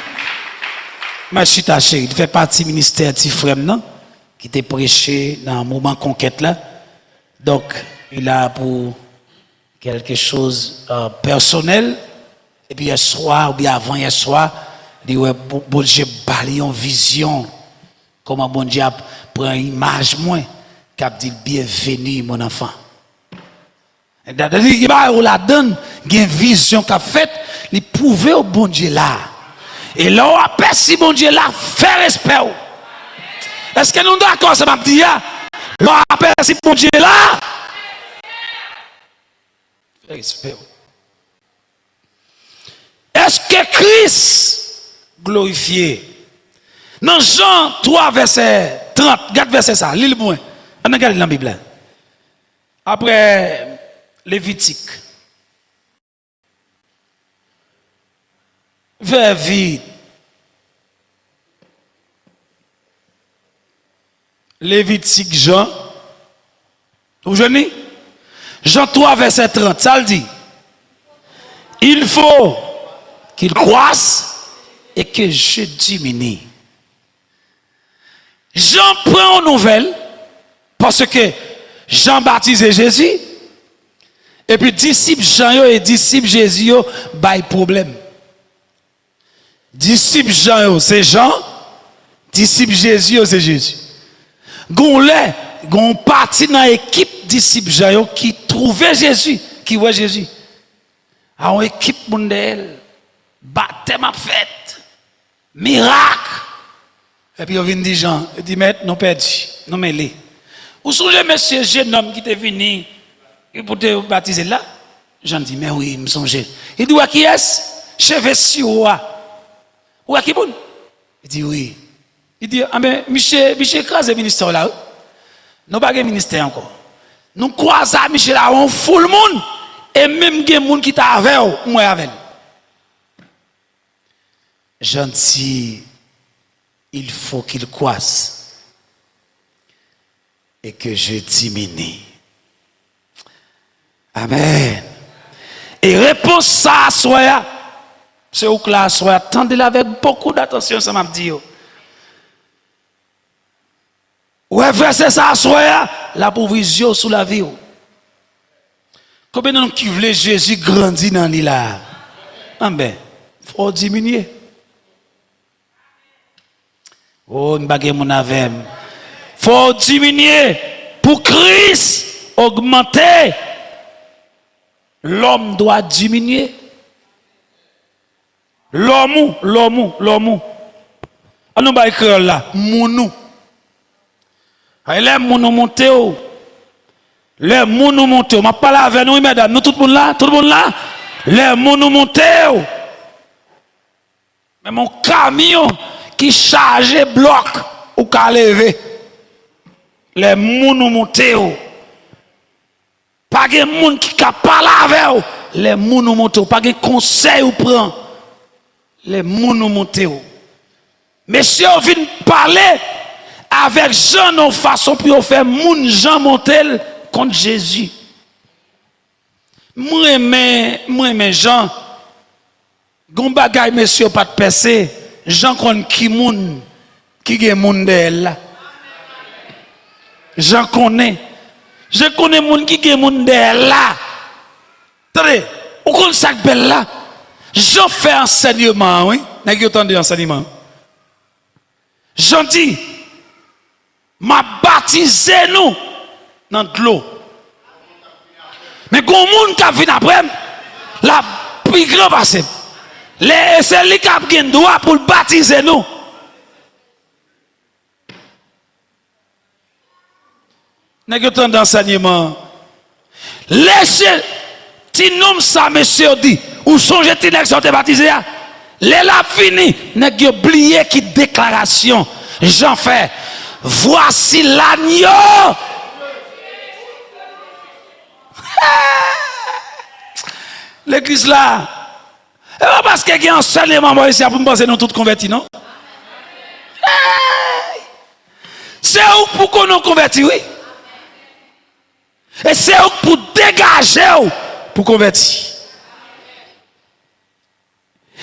Mais je suis taché, il fait partie du ministère Tifrem, non? Qui était prêché dans un moment conquête là. Donc, il a pour quelque chose personnel. Et puis, hier soir, ou bien avant hier soir, il dit, ouais, bon Dieu, balaye en vision. Comment bon Dieu prend une image moins, qui dit bienvenue mon enfant. Il la donne, il y a une vision qu'a faite, il prouve au bon Dieu là. Et là, on aperçoit bon Dieu là, fait respect. Est-ce que nous sommes d'accord, ça m'a dit, là, on aperçoit bon Dieu là, fait respect. Est-ce que Christ glorifié? Dans Jean 3, verset 30, regarde verset ça, lis le point. On regarde dans la Bible. Après Lévitique. Vers vide. Lévitique Jean. Vous venez? Jean 3, verset 30, ça le dit. Il faut qu'il croisse et que je diminue. Jean prend aux nouvelles parce que Jean baptisait Jésus et puis disciples Jean et disciples Jésus bail problème. Disciples Jean c'est Jean, disciples Jésus c'est Jésus. Gon parti dans l'équipe disciples Jean qui trouvait Jésus, qui voit Jésus. A une équipe mondiale, baptême à fête, miracle. Et puis on vient dire Jean, il dit maître, nous perdu, nous mêlés. Vous songez monsieur jeune homme qui était venu pour te baptiser là? Jean dit mais oui, me songe. Il dit qui est-ce? Chef Sioua. Ou qui bon? Il dit oui. Il dit ah mais Michel écrase ministère là. Nous pas de ministère encore. Nous croisons Michel là on full monde et même des monde qui t'a avec moi avec. Jean dit il faut qu'il croisse et que je diminue. Amen. Et réponse ça, soya. C'est où que là, soya. Attendez-la avec beaucoup d'attention, ça m'a dit. Ouais, verset ça, soya. La provision sous la vie. Combien de gens qui voulaient Jésus grandir dans l'île là? Amen. Il faut diminuer. Oh, une baguette mon avem. Faut diminuer pour Christ augmenter. L'homme doit diminuer. L'homme. On nous va écrire là, mounou. Les mounou monté. Les mounou monté. On m'a parlé avec nous, mesdames. Nous tout le monde là. Les mounou monté. Mais mon camion qui charge bloc ou qu'à lever. Les mounou monté. Pas de monde qui a parlé avec les mounou monté. Pas de conseil ou prend. Les mounou monté. Monsieur vient parler avec Jean en façon pour faire moun Jean montel contre Jésus. Moi aimé Jean. Gon bagay monsieur pas de percer. Jean connaît qui moun qui gen moun de là. Jean connais. Je connais moun qui gen moun de là. Attendez, ou connaît ça belle là. Jean fait enseignement, oui. N'a qui entendu enseignement. Jean dit m'a baptisé nous dans de l'eau. Mais quand moun qui vient après la plus grand passé. C'est lui qui a le droit pour baptiser nous. N'a qui entendu enseignement. Laissez ti nom ça monsieur dit ou songez ti nèg sorte baptisé a. Les la fini n'a qui oublié qui déclaration Jean fait voici l'agneau. L'église là. Et pas parce qu'il y a un enseignement moi ici pour me penser nous tous convertis non. C'est où pour qu'on nous convertit oui. Et c'est où pour dégager pour convertir.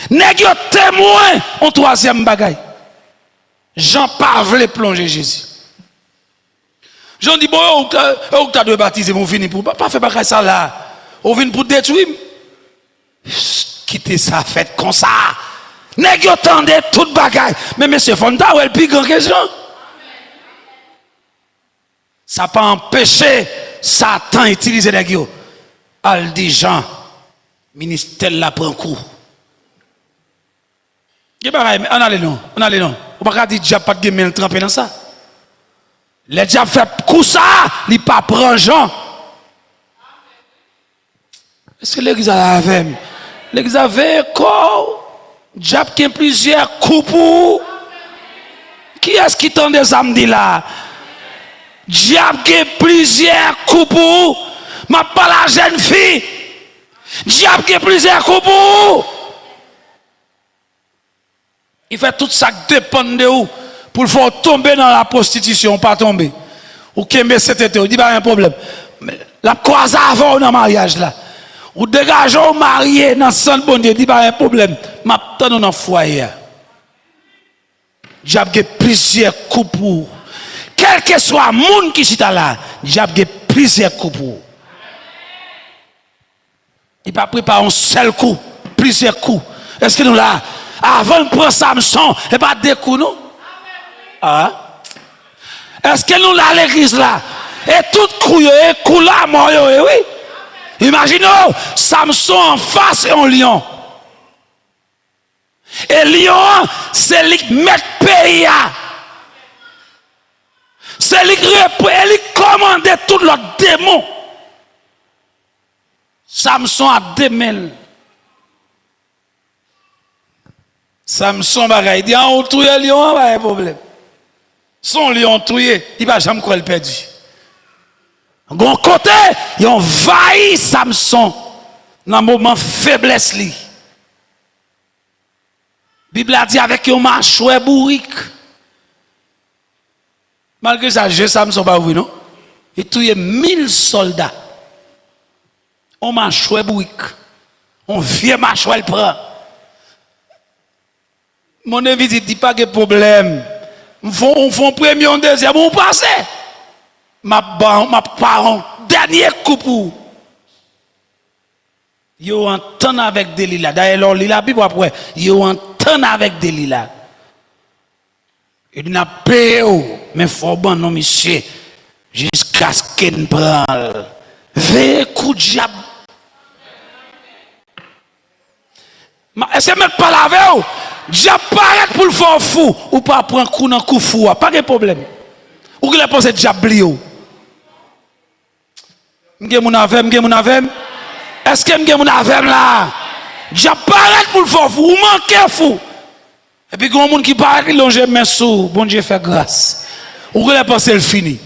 Nèg yo témoin en troisième bagaille. Jean pas voulait plonger Jésus. Jean dit bon ou t'as de baptiser mon fini pour pas faire bagaille ça là. On vient pour détruire. Quitter ça fait comme ça. Nèg yo tendait toute bagaille. Mais monsieur Fonta ou el plus grand que Jean. Ça pas empêché Satan d'utiliser les gens. Al dit Jean, ministère la prend coup. On allait non. On ne peut pas dire diable pas de game trempé dans ça. Les diables fait coup ça, il pas prend Jean. Est-ce que l'église a avec? L'église avait quoi? Diable qui a plusieurs coups pour. Qui est-ce qui tend des âmes dit là? Diable qui a plusieurs coups pour. Ma pas la jeune fille. Diable qui a plusieurs coups pour. Il fait tout ça qui dépend de vous pour le faire tomber dans la prostitution, pas tomber. Ou qu'il cet été, il dit pas un problème. La croise avant dans le mariage là. Ou dégagez au marié dans le centre bon Dieu, il dit pas un problème. Maintenant dans le foyer. Diable a plusieurs coups pour. Quel que soit le monde qui est là, diable a plusieurs coups pour. Il pas préparé un seul coup, plusieurs coups. Est-ce que nous là? Avant de prendre Samson, et pas des coups, non? Ah? Est-ce que nous là, l'église là? Et tout coup, et coup là, mort, oui? Imaginez, Samson en face et un lion. Et lion, c'est lui qui met pays. C'est lui qui commande tout le démon. Samson a démêlé. Samson bagaille dit on touye lion pas de problème. Son lion touye, il va jamais quoi le perdu. Gon côté, ils ont envahi Samson dans moment faiblesse li. Bible a dit avec un mâchoire bourrique. Malgré ça, Samson pas oui non. Il touye 1000 soldats. On mâchoire bourrique. On vieux mâchoire le prend. Mon invité dit pas de problème. On fait premier, on deuxième, on passe. Ma parent, dernier coup pour. Yo entend avec Delilah. D'ailleurs, la Bible après, yo entend avec Delilah. Il n'a payé, mais faut bon non monsieur, jusqu'à ce qu'il prenne. Veille coup de diable. Est-ce que je pas la avec diable paraît pour le faire fou ou pas prendre coup dans coup fou, pas de problème. Ou qu'il a pensé diable blio. M'gé mon avem. Est-ce que m'gé mon avem là? Diable paraît pour le faire fou ou manquer fou. Et puis grand monde qui paraît qui longe mes sous, bon Dieu fait grâce. Ou qu'il a pensé le fini.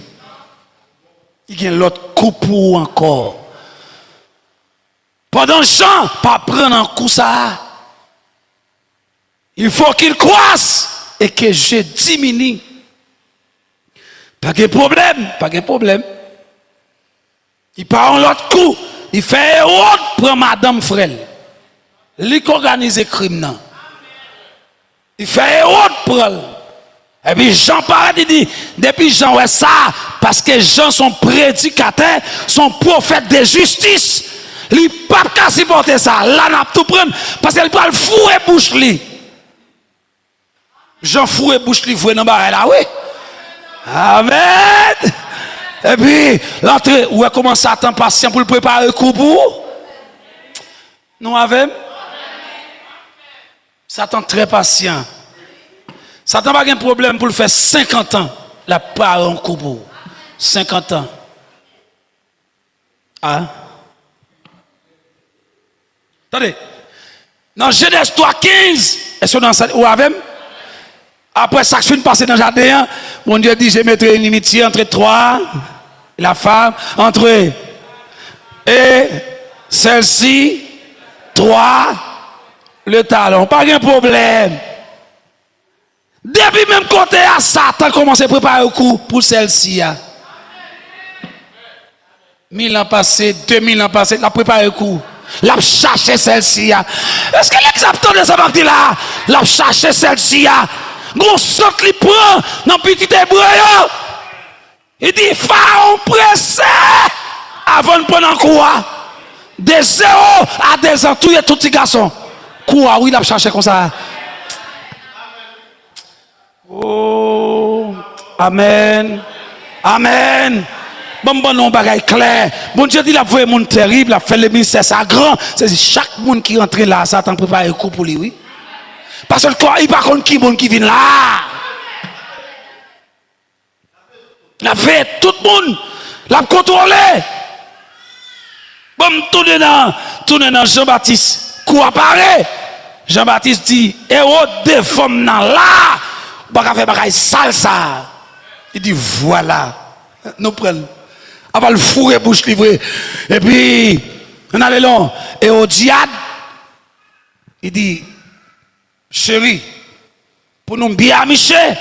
Il y a l'autre coup pour encore. Pendant Jean pas prendre un coup ça. Il faut qu'il croisse et que je diminue. Pas de problème. Il part en l'autre coup. Il fait autre pour Madame Frel. Il organise le crime. Il fait autre pour elle. Et puis Jean parle, il dit, depuis Jean ouais ça, parce que Jean son prédicateur, son prophète de justice. Il ne peut pas supporter ça. Là, il a tout prendre parce qu'il peut le fouer bouche li. Jean fouet bouche li fouet dans barre là, oui. Amen. Et puis, l'entrée, où est comment Satan patient pour le préparer le coup pour? Nous avons? Satan très patient. Satan n'a pas de problème pour le faire 50 ans. La part en coup pour. 50 ans. Ah? Attendez. Dans Genèse 3:15, est-ce que dans ça, où avez? Après ça, je suis passé dans le jardin. Mon Dieu dit, je mettrai une inimitié entre toi, la femme, entre eux. Et celle-ci, toi, le talon. Pas de problème. Depuis même côté à Satan commence à préparer le coup pour celle-ci. 1000 ans passés, 2000 ans passés, il a préparé le coup. Il a cherché celle-ci. Est-ce que l'exemple de ce parti-là, il a cherché celle-ci? Gon saute li prend dans petit hébreu. Il dit pharaon pressé avant de prendre quoi? De 0 à 2 ans, tout est tout petit garçon. Quoi, oui, il a cherché comme ça. Oh, amen. Amen. bon non bagay clair. Bon Dieu dit la voie monde terrible, la fait le ministère ça grand, c'est chaque monde qui rentre là, ça t'en prépare un coup pour lui, oui. Parce que quoi, il pas contre qui bon qui vient là. La fait tout le monde, la contrôler. Bon tourner dans Jean-Baptiste, quoi apparaît. Jean-Baptiste dit, et au de femmes là, pas faire bagay sale ça. Il dit voilà, nous prenons, on va le fourrer bouche livrée. Et puis, on allait long, et au diade, il dit, chérie, pour nous bien amicher,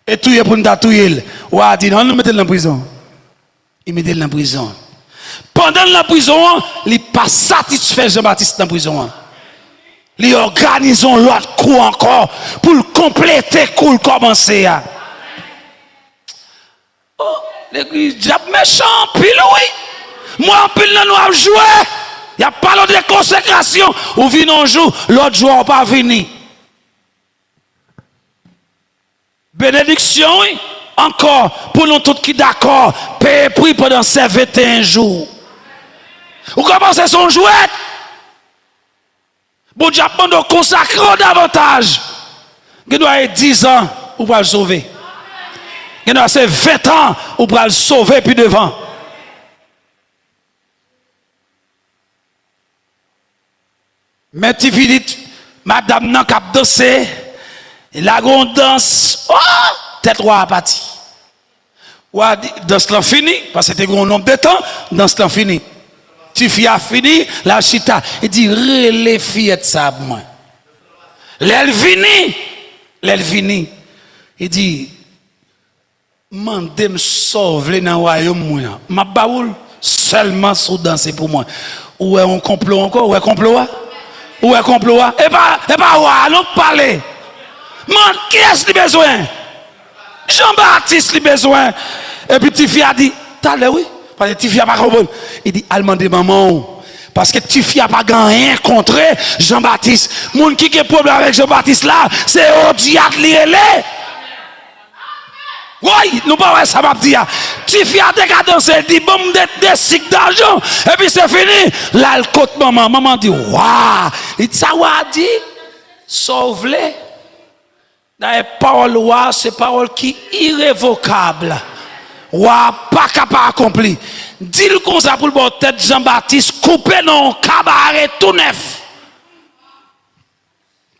et tout pour nous tatouer. Ou a dit, non, nous mettons en prison. Il mettait en prison. Pendant la prison, il n'est pas satisfait Jean-Baptiste dans la prison. Ils organisent l'autre coup encore pour le compléter, pour le commencer. Oh, l'église, diable méchant, pile oui. Moi, en pile, nous avons joué. Il n'y a pas de consécration. Ou vient un jour, l'autre jour, on pas venir. Bénédiction, oui. Encore, pour nous tous qui d'accord, payer prix pendant ces 21 jours. Vous commencez son jouet. Bon Dieu, de consacrer davantage. Il doit être 10 ans pour le sauver. Il doit être 20 ans pour le sauver puis devant. Mais tu finis, madame n'a qu'à danser, la grande danse, oh, tête roi à partir. Ou danse là fini, parce que c'était un grand nombre de temps, danse là fini. Tu fille a fini, la chita, il dit, les fillettes ça moi. L'elle vini, il dit, mandez me sauver dans le royaume moi. Ma baoul seulement sous danser pour moi. Ou est on complot encore, ou est complot? Ou est complot? Et pas non parler. Man, qui est-ce qui a besoin? Jean-Baptiste a besoin. Et puis Tifi a dit, t'as l'air oui. Parce que Tifi a pas compris. Il dit, allemand de maman. Parce que Tifi a pas gagné contre Jean-Baptiste. Moun qui a problème avec Jean-Baptiste là, c'est Odiat lié. Oui, nous pas ça m'a dit. Tifi a décadence, il dit, bon, des cycles d'argent. Et puis c'est fini. Là, le côté maman. Maman dit, waouh. Il dit, ça a dit, sauve-les. Dans les paroles, c'est paroles qui irrévocables. Ouah, pas capable d'accomplir. Dis-le comme ça pour le bon tête Jean-Baptiste, coupé dans un cabaret tout neuf.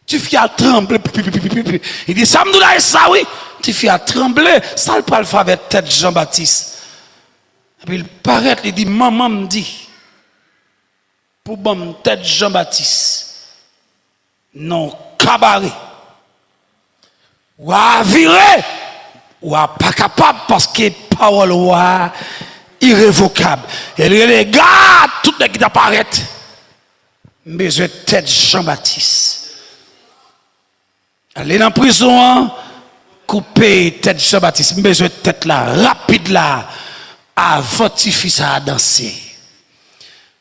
Tu fais à trembler. Il dit, ça me dit ça, oui. Tu fais à trembler. Ça le parle avec tête Jean-Baptiste. Et puis il paraît, il dit, maman me dit, pour bon tête Jean-Baptiste, non, cabaret. Ou à virer, ou à pas capable parce que parole ou irrévocable. Et les gars, tout le qui apparaît, besoin de tête Jean-Baptiste. Aller dans la prison, couper tête Jean-Baptiste, besoin de tête là, rapide là, avant tu fais ça à danser.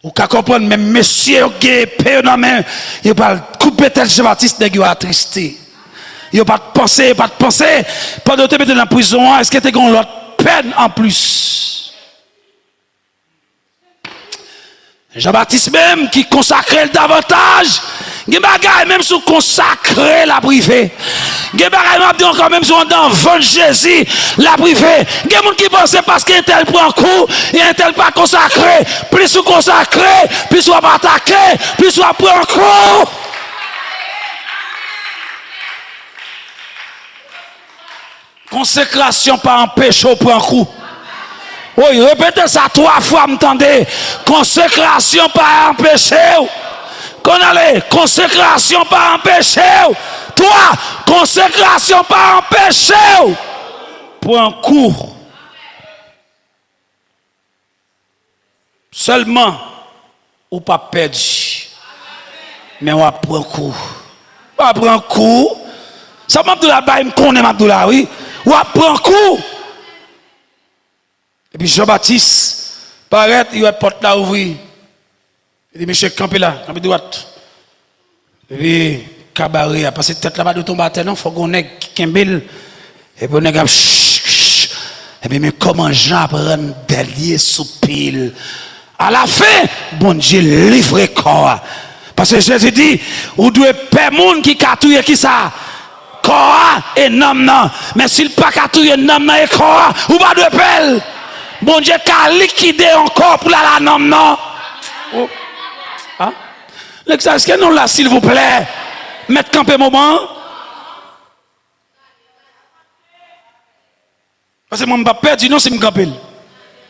Ou qu'à comprendre, même monsieur qui est payé dans la main, il va couper tête Jean-Baptiste, il va attristé. Il n'y a pas de pensée, Pendant que tu es dans la prison, est-ce que tu as une autre peine en plus? Jean-Baptiste même qui consacrait davantage, il y a des bagages même sur consacrer la privée. Il y a des bagages même sur dans vendre Jésus la privée. Il y a des gens qui pensent parce qu'un tel prend coup, et un tel pas consacré. Plus ou consacré, plus ou attaqué, plus ou prend coup. Consécration par un péché au point coup. Oui, répétez ça 3 fois, m'entendez. Consécration par un péché. Qu'on allait, consécration par un péché. 3, consécration par un péché. Pour un coup. Seulement, ou pas perdu. Mais on va prendre un coup. On va prendre un coup. Ça m'a dit là-bas, il me connaît, Abdoulaye, oui. Ou après un coup. Et puis Jean-Baptiste, paraît, il a porte là ouvrir. Il dit, monsieur, campez là, campez droite. Et puis, cabaret, parce que tête là-bas de tomber à terre, non, il faut qu'on ait Kimbel. Et puis on est comme, et mais comment Jean prend bélier sous pile? À la fin, bon Dieu livre corps. Parce que Jésus dit, vous devez payer monde qui catouille qui ça? Corps et non. Mais s'il pas catouille non et corps, vous pas de payer. Bon Dieu qu'a liquidé encore pour la non. Oh. Hein? Est-ce que non là, s'il vous plaît? Mettre camper moment. Parce que moi, je ne vais pas perdre, non, si je campe. Je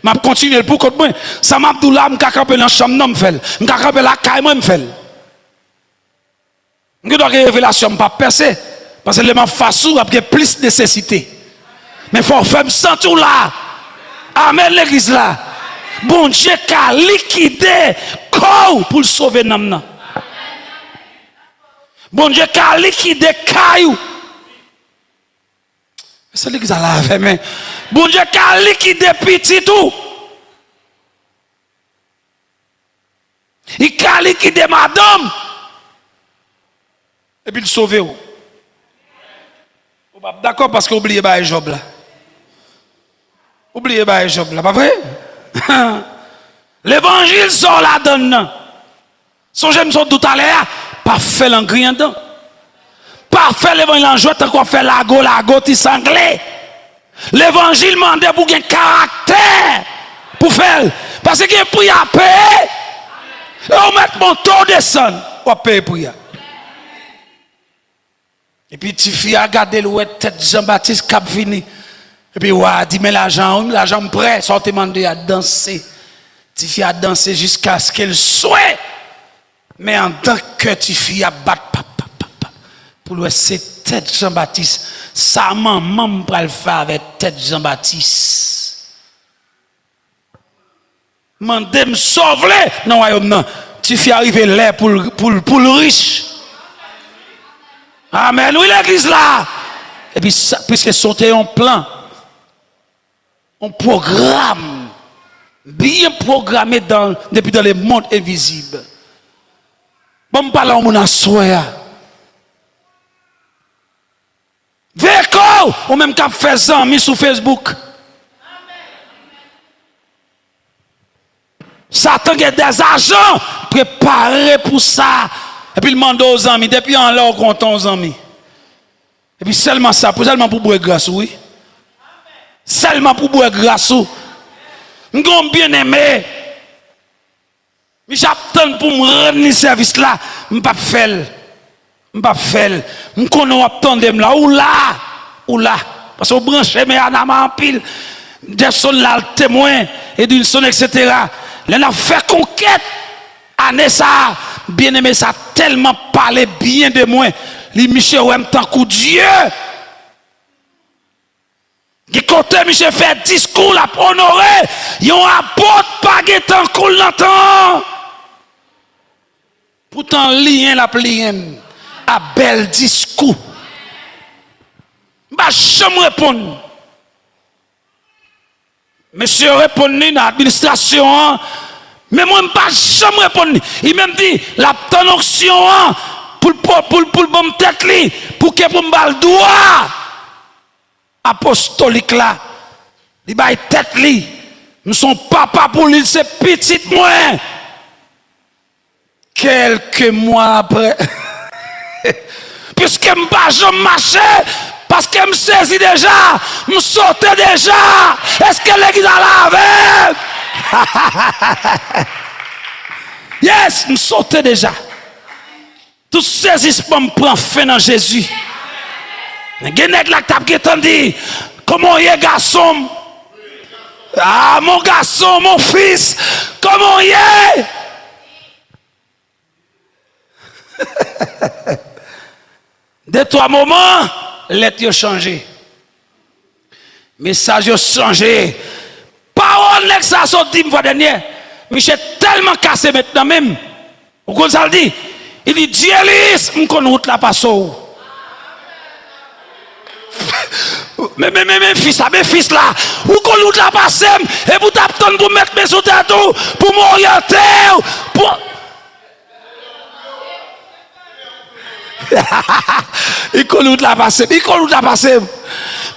vais continuer pour que moi. Ça m'a dit là, je vais camper dans la chambre, je vais camper la caille, je vais je dois avoir révélation, je ne vais pas percer. Parce que les gens façon après plus de nécessité. Mais il faut faire ça tout là. Amen, l'église là. Bon Dieu a liquidé corps pour sauver Namna. Bon Dieu a liquidé caillou. C'est l'église là avec mais bon Dieu a liquidé petit tout. Il a liquidé madame. Et puis il sauve. D'accord parce que oubliez pas Job là. Oubliez pas Job là, pas vrai? L'évangile sort la donne. Son j'aime son tout à l'heure, pas fait l'engrais dedans. Pas fait l'évangile en joie, tant qu'on fait la go, ti sanglé. L'évangile mande pour un caractère pour faire. Parce que pour y payer, et on met mon taux descend, on paye pour y. Et puis tu fille a gardé le tête Jean-Baptiste cap fini. Et puis ouais, dit mais l'argent prêt, sortez demander à danser. Tu fille a danser jusqu'à ce qu'elle soit. Mais en tant que tu fille a battre pour le c'est tête Jean-Baptiste. Sa maman va le faire avec tête Jean-Baptiste. Mandez me sauver non royaume non. Tu fille arriver là pour le riche. Amen. Oui l'église là. Et puis ça, puisque sauter un plan, un programme bien programmé depuis dans le monde invisible. Bon, je parle à mon assoya. Véco, ou même qu'à faire ça, mis sur Facebook. Satan a des agents préparés pour ça. Et puis il demande aux amis, depuis en leur compte aux amis. Et puis seulement ça, seulement pour boire grâce, oui. Seulement pour boire grâce. Nous sommes bien aimés. Mais j'attends pour me rendre ce service là. Je ne peux pas faire. Je ne peux pas faire. Je connais attendre là. Ou là. Parce que vous branchez, mais on a en pile. Des sons là, le témoin, et d'une son, etc. On a fait conquête. Année ça, bien aimé, ça tellement parlé bien de moi. Les Michel ou tant que Dieu. Qui côté Michel fait discours là pour honorer, yon apporte pas tant qu'on l'entend. Pourtant lien la plien à bel discours. Bah jamais répondre. Monsieur répond dans l'administration. Mais moi, je ne pas jamais répondre. Il m'a dit, la tension pour le bon tête, pour que pour me le droit apostolique là, il va tête li. Nous sommes papa pour lui, c'est petit moins. Quelques mois après, puisque je ne pas jamais marcher, parce que je me saisis déjà, je me sautais déjà. Est-ce que l'église a lavé? Yes, me sauter déjà. Tout saisissement me prend fin dans Jésus. Genek la tap qui dit comment y est garçon? Ah mon garçon, mon fils, comment y est? De 3 moments, lettre a changé. Message a changé. Parole n'est que ça sorti une fois dernière. Michel tellement cassé maintenant même. Vous comprenez ça dit? Il dit Dieu lisse, on connaît route la passe. Mais mes fils là, où connaît route la passe et vous t'attendez pour mettre mes sous tête pour m'orienter pour il connaît route la passe, il connaît route la passe.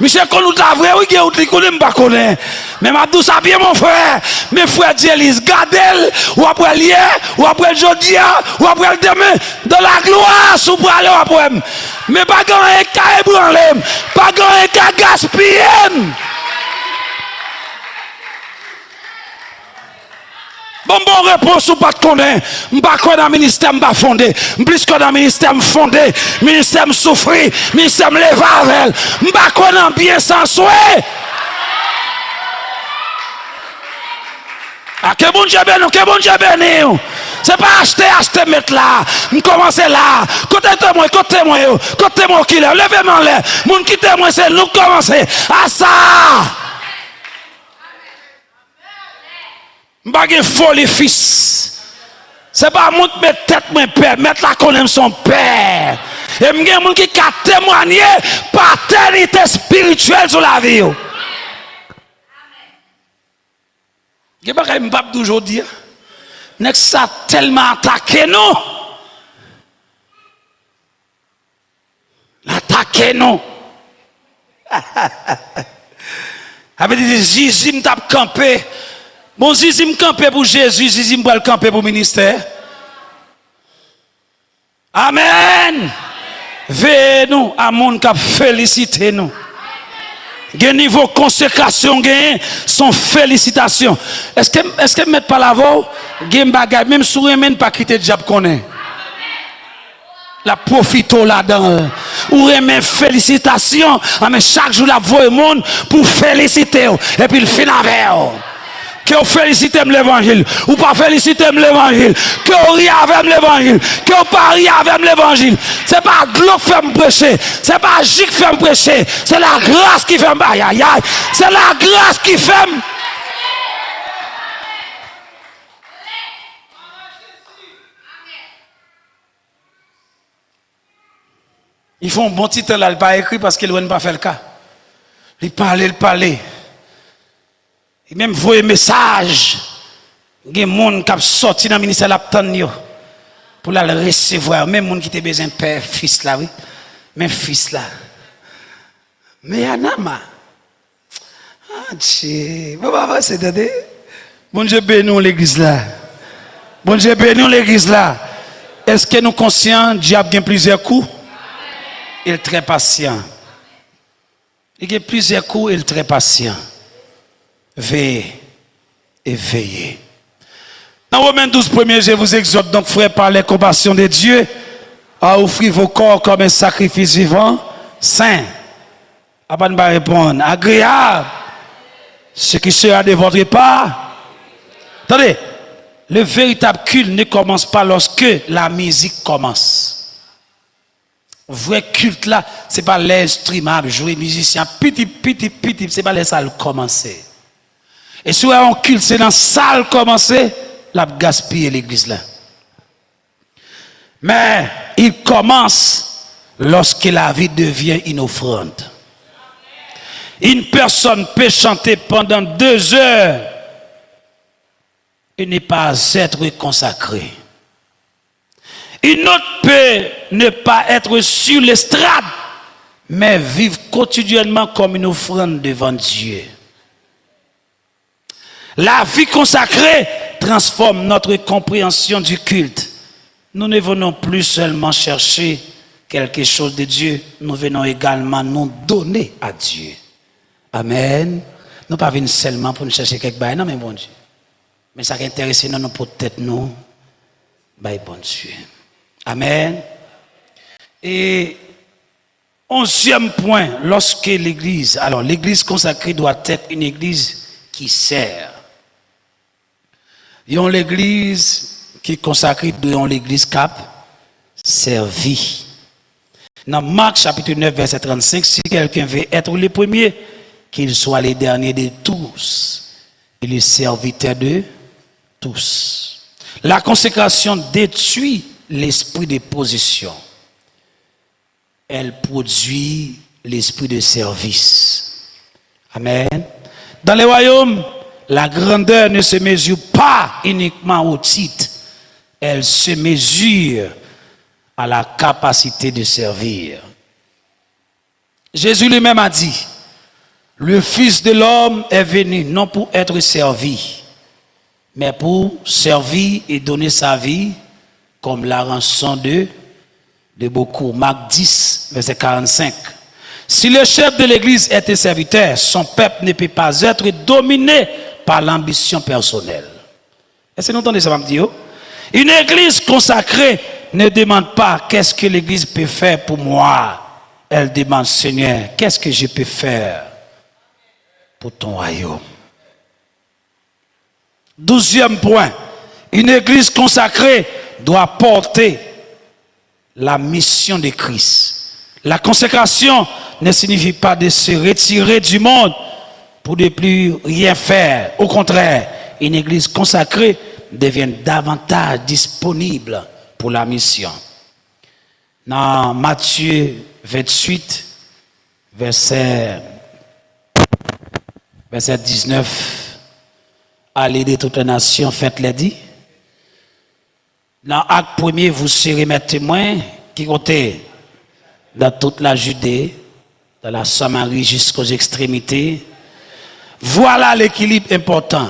Monsieur, qu'on nous t'a vrai, oui, qui connaît, pas connaît. Mais m'a dit ça bien, mon frère. Mes frères d'Élise, gardez-le, ou après hier, ou après Jodia, ou après demain, dans la gloire, sous pour aller après. Mais pas quand un cas ébranlé, pas quand un cas gaspillé. Bon réponse ou pas de connaître. M'pas quoi dans le ministère m'pas fondé. Plus que dans le ministère m'fondé. Ministère m'souffrir. Ministère m'lever avec. M'pas quoi dans bien sans souhait. Ah, que bon Dieu béni, que bon Dieu béni. C'est pas acheter, mettre là. M'commence là. Côté-moi qui là. Levez-moi là. Moun qui témoin, c'est nous commencer. À ça. M'bagé folie fils. C'est pas moun mettre tête mon père, mettre la connaître son père. Et m'gé moun qui a témoigné paternité spirituelle sur la vie. Gè bagay m'pap toujours dire. Nek ça tellement attaqué nous. L'attaquer nous. Avec des Jésus m't'a campé. Bon, Zizi me camper pour Jésus, Zizi me camper pour le ministère. Amen. Veillez nous à mon cap féliciter nous. Gen niveau consécration gain son félicitations. Est-ce que mettre par la voix gen bagay même sou remen pas quitter diable connaît. La profito là-dedans. Ou remen félicitations, mais chaque jour la voix monde pour féliciter et puis il finit avec. Que vous félicitez l'évangile, ou pas félicitez l'évangile, que vous riez avec l'évangile, que vous pas riez avec l'évangile. Ce n'est pas l'eau qui fait me prêcher, ce n'est pas J qui fait me prêcher, c'est la grâce qui fait me aïe aïe aïe, c'est la grâce qui fait me. Ils font un bon titre là, il pas écrit parce qu'ils n'ont pas fait le cas. Il parlait. Et même voyer message. Il y a des gens qui sont sortis dans le ministère de l'Aptan pour la recevoir. Même des gens qui ont besoin de père, fils là, oui. Même fils là. Mais Anama. Ah, Dieu. Bon Dieu bénis l'église là. Bon Dieu bénis l'église là. Est-ce que nous sommes conscients, diable a plusieurs coups? Il est très patient. Il y a plusieurs coups, il est très patient. Veillez et veillez. Dans Romains 12, je vous exhorte donc, frère, par les compassions de Dieu, à offrir vos corps comme un sacrifice vivant, saint. À pas de répondre, agréable, ce qui sera de votre part. Attendez, le véritable culte ne commence pas lorsque la musique commence. Vrai culte là, ce n'est pas l'instrument, jouer musicien, petit, c'est pas les salles commencer. Et si on culte, c'est dans la salle commencer, la gaspiller l'église là. Mais il commence lorsque la vie devient une offrande. Une personne peut chanter pendant 2 heures et ne pas être consacrée. Une autre peut ne pas être sur l'estrade, mais vivre quotidiennement comme une offrande devant Dieu. La vie consacrée transforme notre compréhension du culte. Nous ne venons plus seulement chercher quelque chose de Dieu, nous venons également nous donner à Dieu. Amen. Nous ne pas venir seulement pour nous chercher quelque chose, non mais bon Dieu. Mais ça qui intéresse nous peut-être nous, bon Dieu. Amen. Et 11e point, lorsque l'église, alors l'église consacrée doit être une église qui sert. Il y a l'église qui est consacrée, il y a l'église cap servi. Dans Marc chapitre 9 verset 35, si quelqu'un veut être le premier, qu'il soit le dernier de tous et le serviteur de tous. La consécration détruit l'esprit de position. Elle produit l'esprit de service. Amen. Dans les royaumes, la grandeur ne se mesure pas uniquement au titre. Elle se mesure à la capacité de servir. Jésus lui-même a dit, Le Fils de l'homme est venu non pour être servi, mais pour servir et donner sa vie comme la rançon de beaucoup. Marc 10, verset 45. Si le chef de l'Église était serviteur, son peuple ne peut pas être dominé par l'ambition personnelle. Est-ce que vous entendez ça, Marc? Une Église consacrée ne demande pas qu'est-ce que l'Église peut faire pour moi. Elle demande, Seigneur, qu'est-ce que je peux faire pour ton royaume? 12e point, une Église consacrée doit porter la mission de Christ. La consécration ne signifie pas de se retirer du monde pour ne plus rien faire. Au contraire, une Église consacrée devient davantage disponible pour la mission. Dans Matthieu 28, verset 19, allez de toute la nation, faites-les dit. Dans Acte 1er, vous serez mes témoins qui comptaient dans toute la Judée, dans la Samarie jusqu'aux extrémités. Voilà l'équilibre important.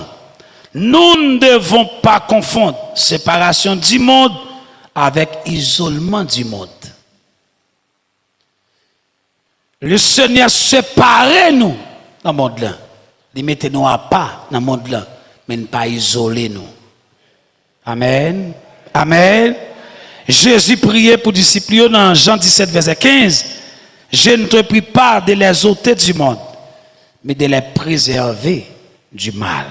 Nous ne devons pas confondre séparation du monde avec isolement du monde. Le Seigneur sépare nous dans le monde là. Il met nous à part dans le monde là, mais ne pas isoler nous. Amen. Amen. Jésus priait pour les disciples dans Jean 17, verset 15. Je ne te prie pas de les ôter du monde, mais de les préserver du mal.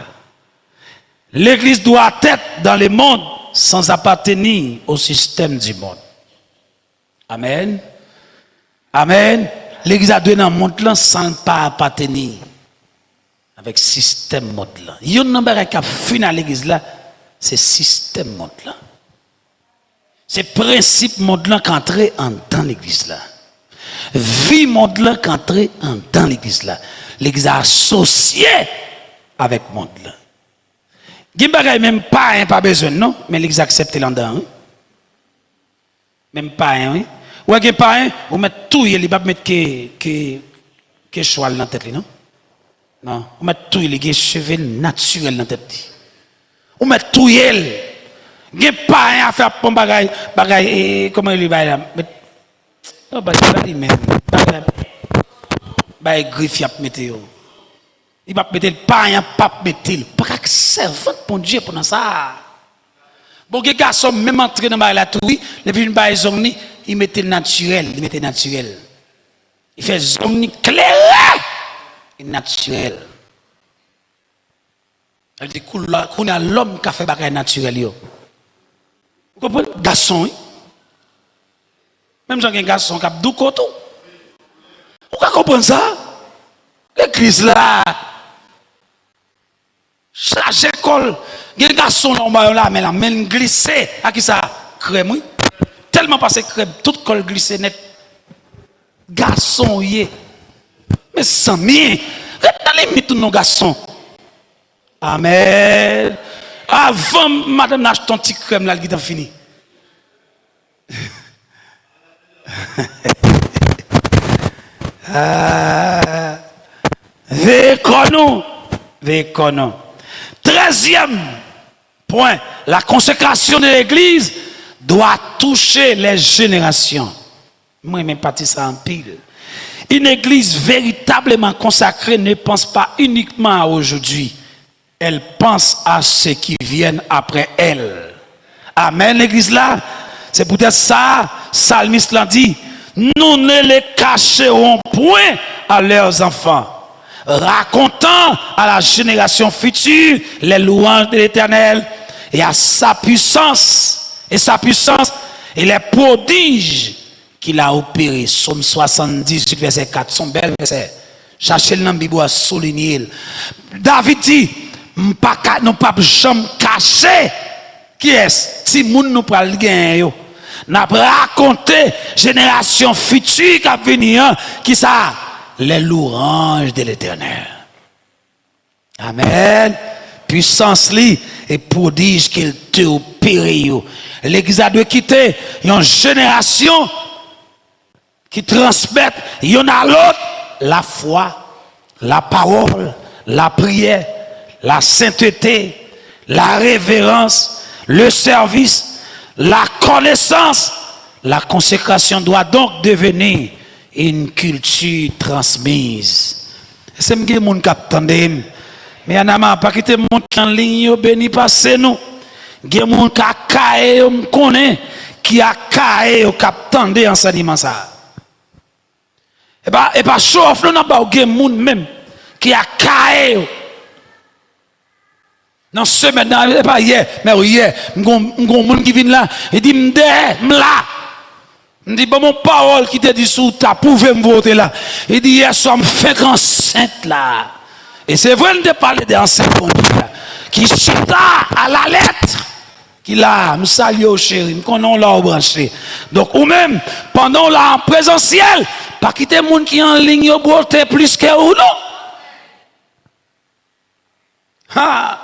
L'Église doit être dans le monde sans appartenir au système du monde. Amen. Amen. L'Église a donné dans le monde là sans pas appartenir avec le système monde là. Il y a un nombre qui a fini à l'Église là, c'est le système monde là. C'est le principe monde là qui entre dans l'Église là. Vie monde là qui entre dans l'Église là. L'Église a associé avec le monde là. Gimbagay même pas besoin non, mais l'Église accepte l'endant. Hein? Même pas oui. Ou gen pas ou mettre tout il va mettre que cheval dans tête non? Non, ou mettre tout il gen cheveux naturel dans tête. Ou mettre tout il gen pas à faire bon bagay comment il va là. Oh bagay même. Bagay griffe y a mettre yo. Il va mettre le pain, pas mettre le pas servant pour Dieu pour ça. Bon les garçons même entrer dans la touille, depuis une baille zone, il mettait naturel, il fait zone claire et naturel. Elle dit qu'on a l'homme qui a fait bagay naturel yo. Vous comprenez garçon même un garçon qui a dou koto. Vous comprenez ça? L'église là chaque école, il y a des garçons là, mais la main glissée, à qui ça? Crème, oui. Tellement passé crème, toute colle glissée net. Garçon, oui. Mais sans mien, dans les mythes de nos garçons. Amen. Avant, madame, n'achète ton petit crème là, qui est fini. Véconon. 13e point, la consécration de l'Église doit toucher les générations. Moi, même parti ça en pile. Une Église véritablement consacrée ne pense pas uniquement à aujourd'hui. Elle pense à ceux qui viennent après elle. Amen, l'Église là. C'est peut-être ça, Psalmiste l'a dit. Nous ne les cacherons point à leurs enfants, racontant à la génération future les louanges de l'Éternel et à sa puissance et les prodiges qu'il a opérés. Psaume 78 verset 4, son bel verset. Cherchez le nom Bible à souligner. David dit, nous pas jamais cacher qui est si moun nous pral gagner. N'a raconté génération future qui va venir qui ça les louanges de l'Éternel. Amen. Puissance li et prodige qu'il te opéré. L'Église a dû quitter une génération qui transmet y'en a l'autre la foi, la parole, la prière, la sainteté, la révérence, le service, la connaissance, la consécration doit donc devenir une culture transmise. C'est ce que les gens qui mais il n'y a pas quitté mon en ligne, béni passer nous. Il y a des gens qui connaissent, qui a caé, qui attendent enseignement ça. Et pas chauffe, nous n'avons pas des gens même qui a caé. Non, semaine, et pas hier, mais hier, il y a des gens qui viennent là, et disent, m'la. Je dis, bon, mon parole qui te dit sous ta, pouvez me voter là. Il dit, hier soir, je fais grand sainte là. Et c'est vrai, on te parle de l'enseignement qui chita à la lettre. Qui là, me salue au chéri, me connaît là au branché. Donc, ou même, pendant la présentiel, pas quitter les gens qui en ligne, au broté plus que ou non. Ha.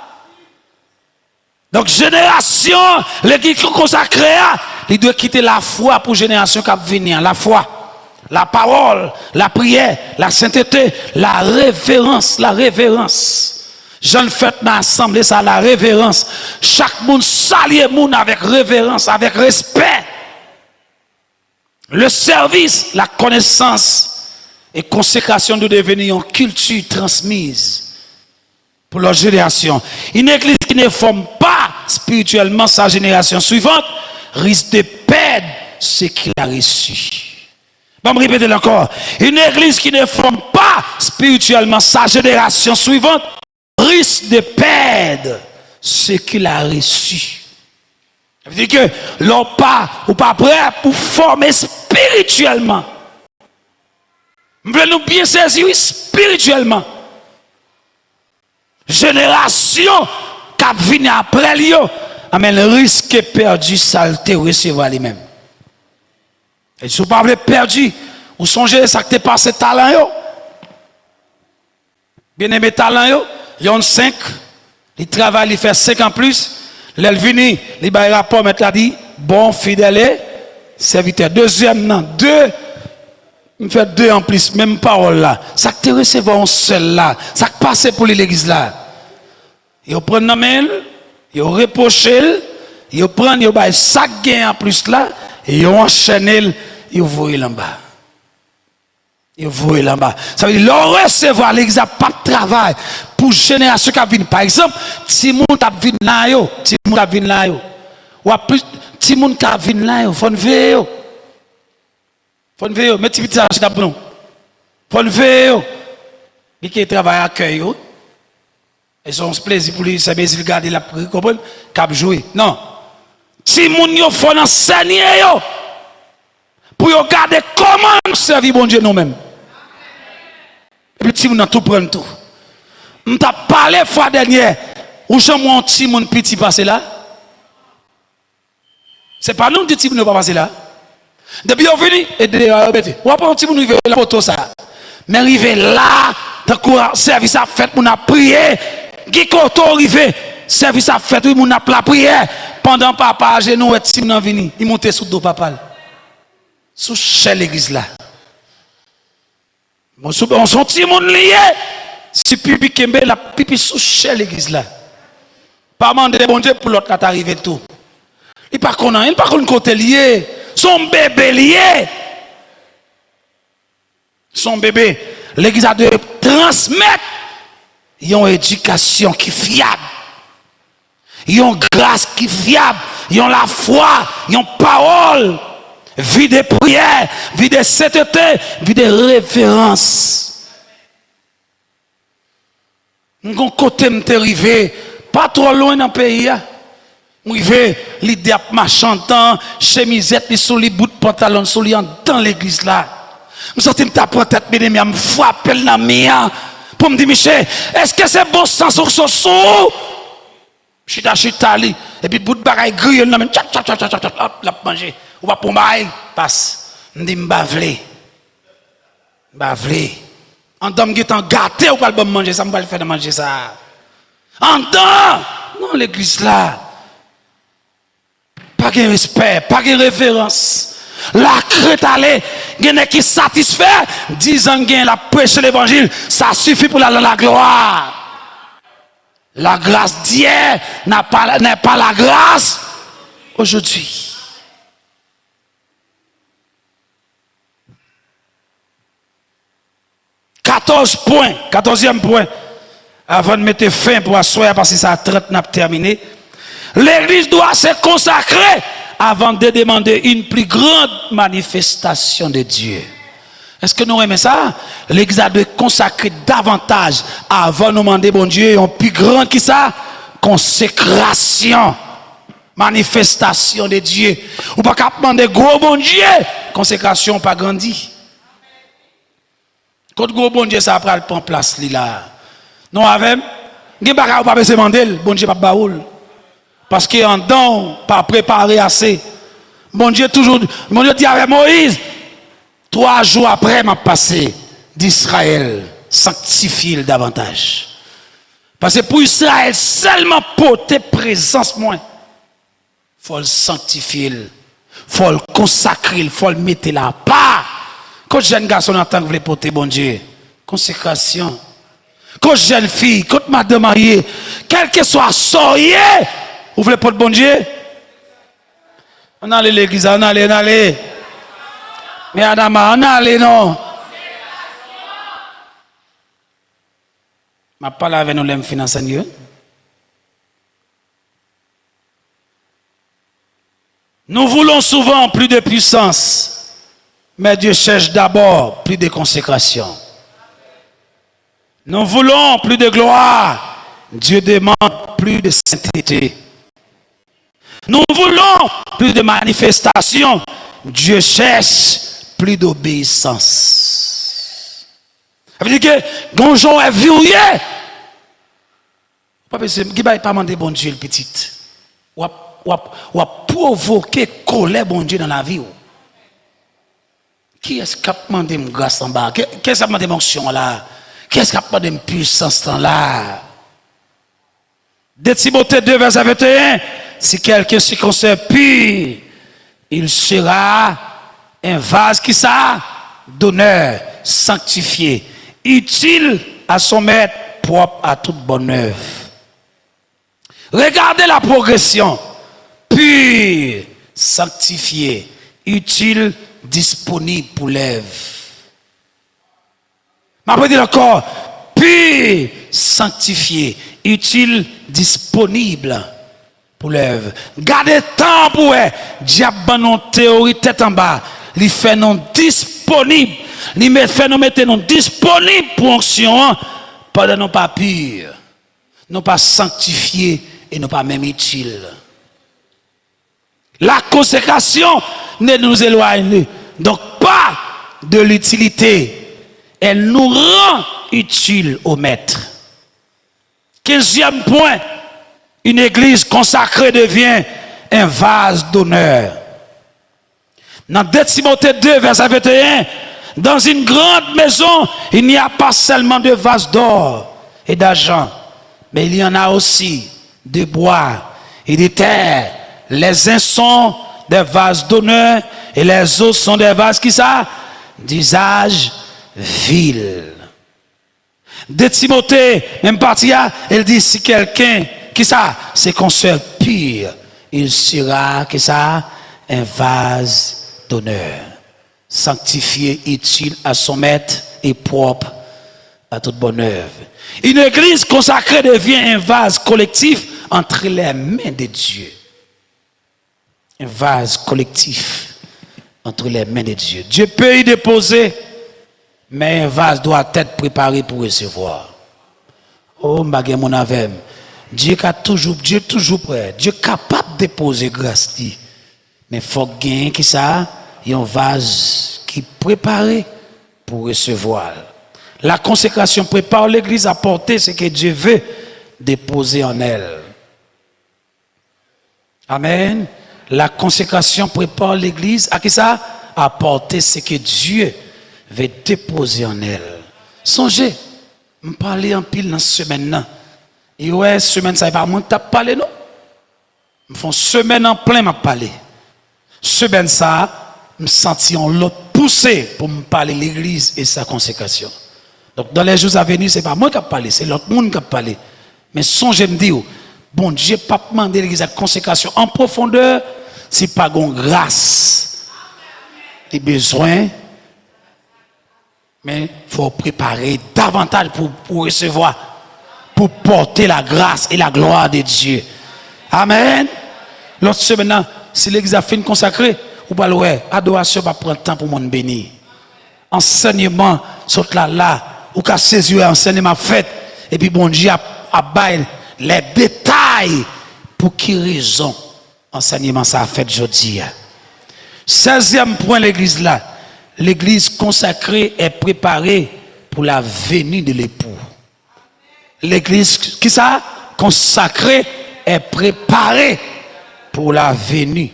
Donc, génération, les qui consacrés, ils doivent quitter la foi pour génération qui va venir. La foi, la parole, la prière, la sainteté, la révérence, la révérence. Jean le fait dans l'assemblée, ça, la révérence. Chaque monde salue monde avec révérence, avec respect. Le service, la connaissance et consécration de devenir une culture transmise pour leur génération. Une église qui ne forme pas spirituellement sa génération suivante risque de perdre ce qu'il a reçu. Je vais me répéter encore. Une église qui ne forme pas spirituellement sa génération suivante risque de perdre ce qu'il a reçu. Ça veut dire que l'on pas ou pas prêt pour former spirituellement. Nous voulons bien saisir spirituellement. Génération qui vient après lui, mais le risque perdu, saleté recevoir lui-même. Et si vous ne perdu, vous songez ça que tu passé talent yo. Bien aimé talent yo, ont 5, il travaille, il fait 5 en plus, il vient, il va rapport maintenant dit bon fidèle serviteur. Deuxième non, 2 il fait 2 en plus, même parole là. Ça que tu recevais un seul là. Ça que passe pour l'église là. Ils prennent la main, ils reprochent, ils prennent, ils baillent sac gain en plus là, et ils enchaînent, ils voient là bas. Ils voient là bas. Ça veut dire, leur recevoir l'église pas de travail pour génération qui vient. Par exemple, si moun t'a vinn là yo, si moun t'a vinn là yo, ou plus, si moun t'a vinn là yo, faut veiller yo. Faut veiller yo, mettez vite ça chez nous. Faut veiller yo. Qui travaille à cœur yo. Et son plaisir pour lui, c'est bien s'il garde la prière, comprendre, cap jouer. Non. Si moun yo faut enseigner yo, pour yo garder comment nous servir bon Dieu nous-mêmes. Et puis si moun tout prendre tout. On t'a parlé fois dernière, où j'en mon petit moun petit passé là. C'est pas nous qui dit moun pas passer là. Depuis on venu et de ou pas un petit moun river la photo ça. Mais river là, tant service à fait moun a prier. Qui koto arrivé, service à fait, oui, mon a la prière. Pendant papa, à genoux, et si nous venu, il monte sous dos papa. Sous chez l'église là. On sont petit monde lié. Si pipi kembe, la pipi sous chez l'église là. Pas demander bon Dieu pour l'autre là t'arriver tout. Il pas connaît, il pas connaît côté lié. Son bébé lié. Son bébé, l'église a de transmettre. Ils ont une éducation qui est fiable. Ils ont une grâce qui est fiable. Ils ont la foi. Ils ont parole. Vie de prière. Vie de sainteté. Vie de référence. Nous avons côté m'arrivé. Pas trop loin dans le pays. M'arrivé. L'idée de marchandant. Chemisette. Sous les bouts de pantalon. Sous les dans l'église là. Je sens que je prends tête. Je me frappe dans la mienne. Pour me dire, Michel, est-ce que c'est bon sens sur ce sou? Chita, et puis bout de bagaille grille, la manger. Ou pas pour maille, passe. Je dis, m'bavlé. En dame qui est en gâté, ou pas le manger, ça me va le faire de manger ça. En dame, non, l'église là. Pas de respect, pas de révérence. La crête allée, gen qui satisfait, 10 ans gen la prêcher l'évangile, ça suffit pour la gloire. La grâce d'hier n'est pas la grâce aujourd'hui. Point, 14e point, avant de mettre fin pour asseoir, parce que ça a 30 n'a terminé. L'église doit se consacrer avant de demander une plus grande manifestation de Dieu. Est-ce que nous aimons ça? L'église a de consacrer davantage avant de demander, bon Dieu, une plus grande qui ça? Consécration, manifestation de Dieu. Ou pas qu'à demander gros bon Dieu, consécration pas grandi. Quand gros bon Dieu ça après le prend place là. Non avec, il n'y a pas besoin de demander, bon Dieu pas baoul. Parce qu'il en don pas préparé assez. Bon Dieu dit avec Moïse, 3 jours après m'a passé d'Israël, sanctifie davantage. Parce que pour Israël seulement porter présence moins, faut le sanctifier, faut le consacrer, faut le mettre là part. Quand jeune garçon entend que vous voulez porter bon Dieu, consécration. Quand jeune fille, quand madame mariée, quel que soit soyez, vous voulez porter bon Dieu? On allait l'église, on allait. Mais Adama, on allait non. Je parle avec nous, les finances. Nous voulons souvent plus de puissance, mais Dieu cherche d'abord plus de consécration. Nous voulons plus de gloire, Dieu demande plus de sainteté. Nous voulons plus de manifestation, Dieu cherche plus d'obéissance. Ça veut dire que Gonjon est verrouillé. Qui va pas demander bon Dieu le petit? Ou provoquer colère bon Dieu dans la vie. Qui est-ce qui a demandé mon grâce en bas? Qui est-ce qui a demandé mon onction là? Qui est-ce qui a demandé mon puissance là? De Timothée 2, verset 21, si quelqu'un se conserve pur, il sera un vase qui ça? D'honneur, sanctifié, utile à son maître, propre à toute bonne œuvre. Regardez la progression. Pur, sanctifié, utile, disponible pour l'œuvre. Je vais dire encore, pur, sanctifié, utile, disponible pour l'œuvre. Gardez temps pour eux. Diable non théorie tête en bas. Il fait non disponible. Il fait nous mettre non disponible pour onction. Pendant non pas pur, non pas sanctifié et non pas même utile. La consécration ne nous éloigne donc pas de l'utilité. Elle nous rend utile au maître. 15e point, une église consacrée devient un vase d'honneur. Dans 2 Timothée 2, verset 21, dans une grande maison, il n'y a pas seulement de vases d'or et d'argent, mais il y en a aussi de bois et de terre. Les uns sont des vases d'honneur et les autres sont des vases qui ça? D'usage vil. De Timothée, même partie, elle dit si quelqu'un qui ça? Se conserve pur, il sera qui ça? Un vase d'honneur, sanctifié, utile à son maître et propre à toute bonne œuvre. Une église consacrée devient un vase collectif entre les mains de Dieu. Un vase collectif entre les mains de Dieu. Dieu peut y déposer, mais un vase doit être préparé pour recevoir. Oh, mon avem. Dieu est toujours prêt. Dieu est capable de déposer grâce. Mais il faut gagner qui ça? Il y a un vase qui est préparé pour recevoir. La consécration prépare l'église à porter ce que Dieu veut déposer en elle. Amen. La consécration prépare l'église à qui ça? À porter ce que Dieu veut déposer en elle. Songez, je parle en pile dans cette semaine. Et ouais, semaine, ça n'est pas moi qui t'ai parlé, non? Je fais une semaine en plein, je parle. Semaine ça, me sentir en l'autre poussé pour me parler de l'église et sa consécration. Donc dans les jours à venir, ce n'est pas moi qui parle, c'est l'autre monde qui parle. Mais songez me dire, bon Dieu pas demandé l'église à consécration en profondeur, c'est pas une grâce. Des besoins, mais il faut préparer davantage pour recevoir, pour porter la grâce et la gloire de Dieu. Amen. L'autre semaine, si l'église a fait une consacrée, ou pas ouais, adoration va prendre temps pour mon béni. Enseignement, saute là, ou qu'à saisir enseignement fait, et puis bon Dieu a bail les détails pour qui raison enseignement ça a fait aujourd'hui. 16e point l'église là. L'église consacrée est préparée pour la venue de l'époux. L'église qui ça consacrée est préparée pour la venue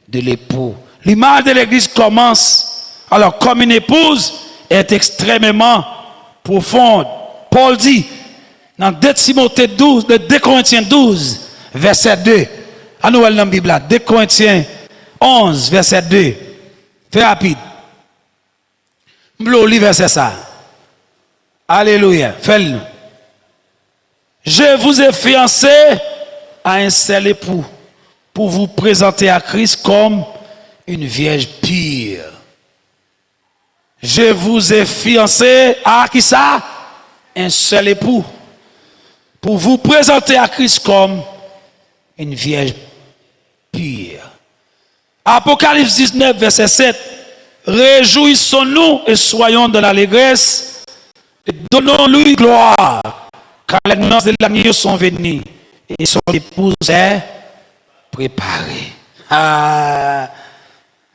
de l'époux. L'image de l'église commence alors comme une épouse est extrêmement profonde. Paul dit dans 2 Timothée 12, 2 Corinthiens 12 verset 2. À nous dans la Bible là, 2 Corinthiens 11 verset 2. Fais rapide. M'blo li verset ça. Alléluia. Fais-le. Je vous ai fiancé à un seul époux pour vous présenter à Christ comme une vierge pure. Je vous ai fiancé à qui ça? Un seul époux. Pour vous présenter à Christ comme une vierge pure. Apocalypse 19, verset 7. Réjouissons-nous et soyons dans l'allégresse et donnons-lui gloire, car les noces de l'agneau sont venues et son épouse est préparée. Ah,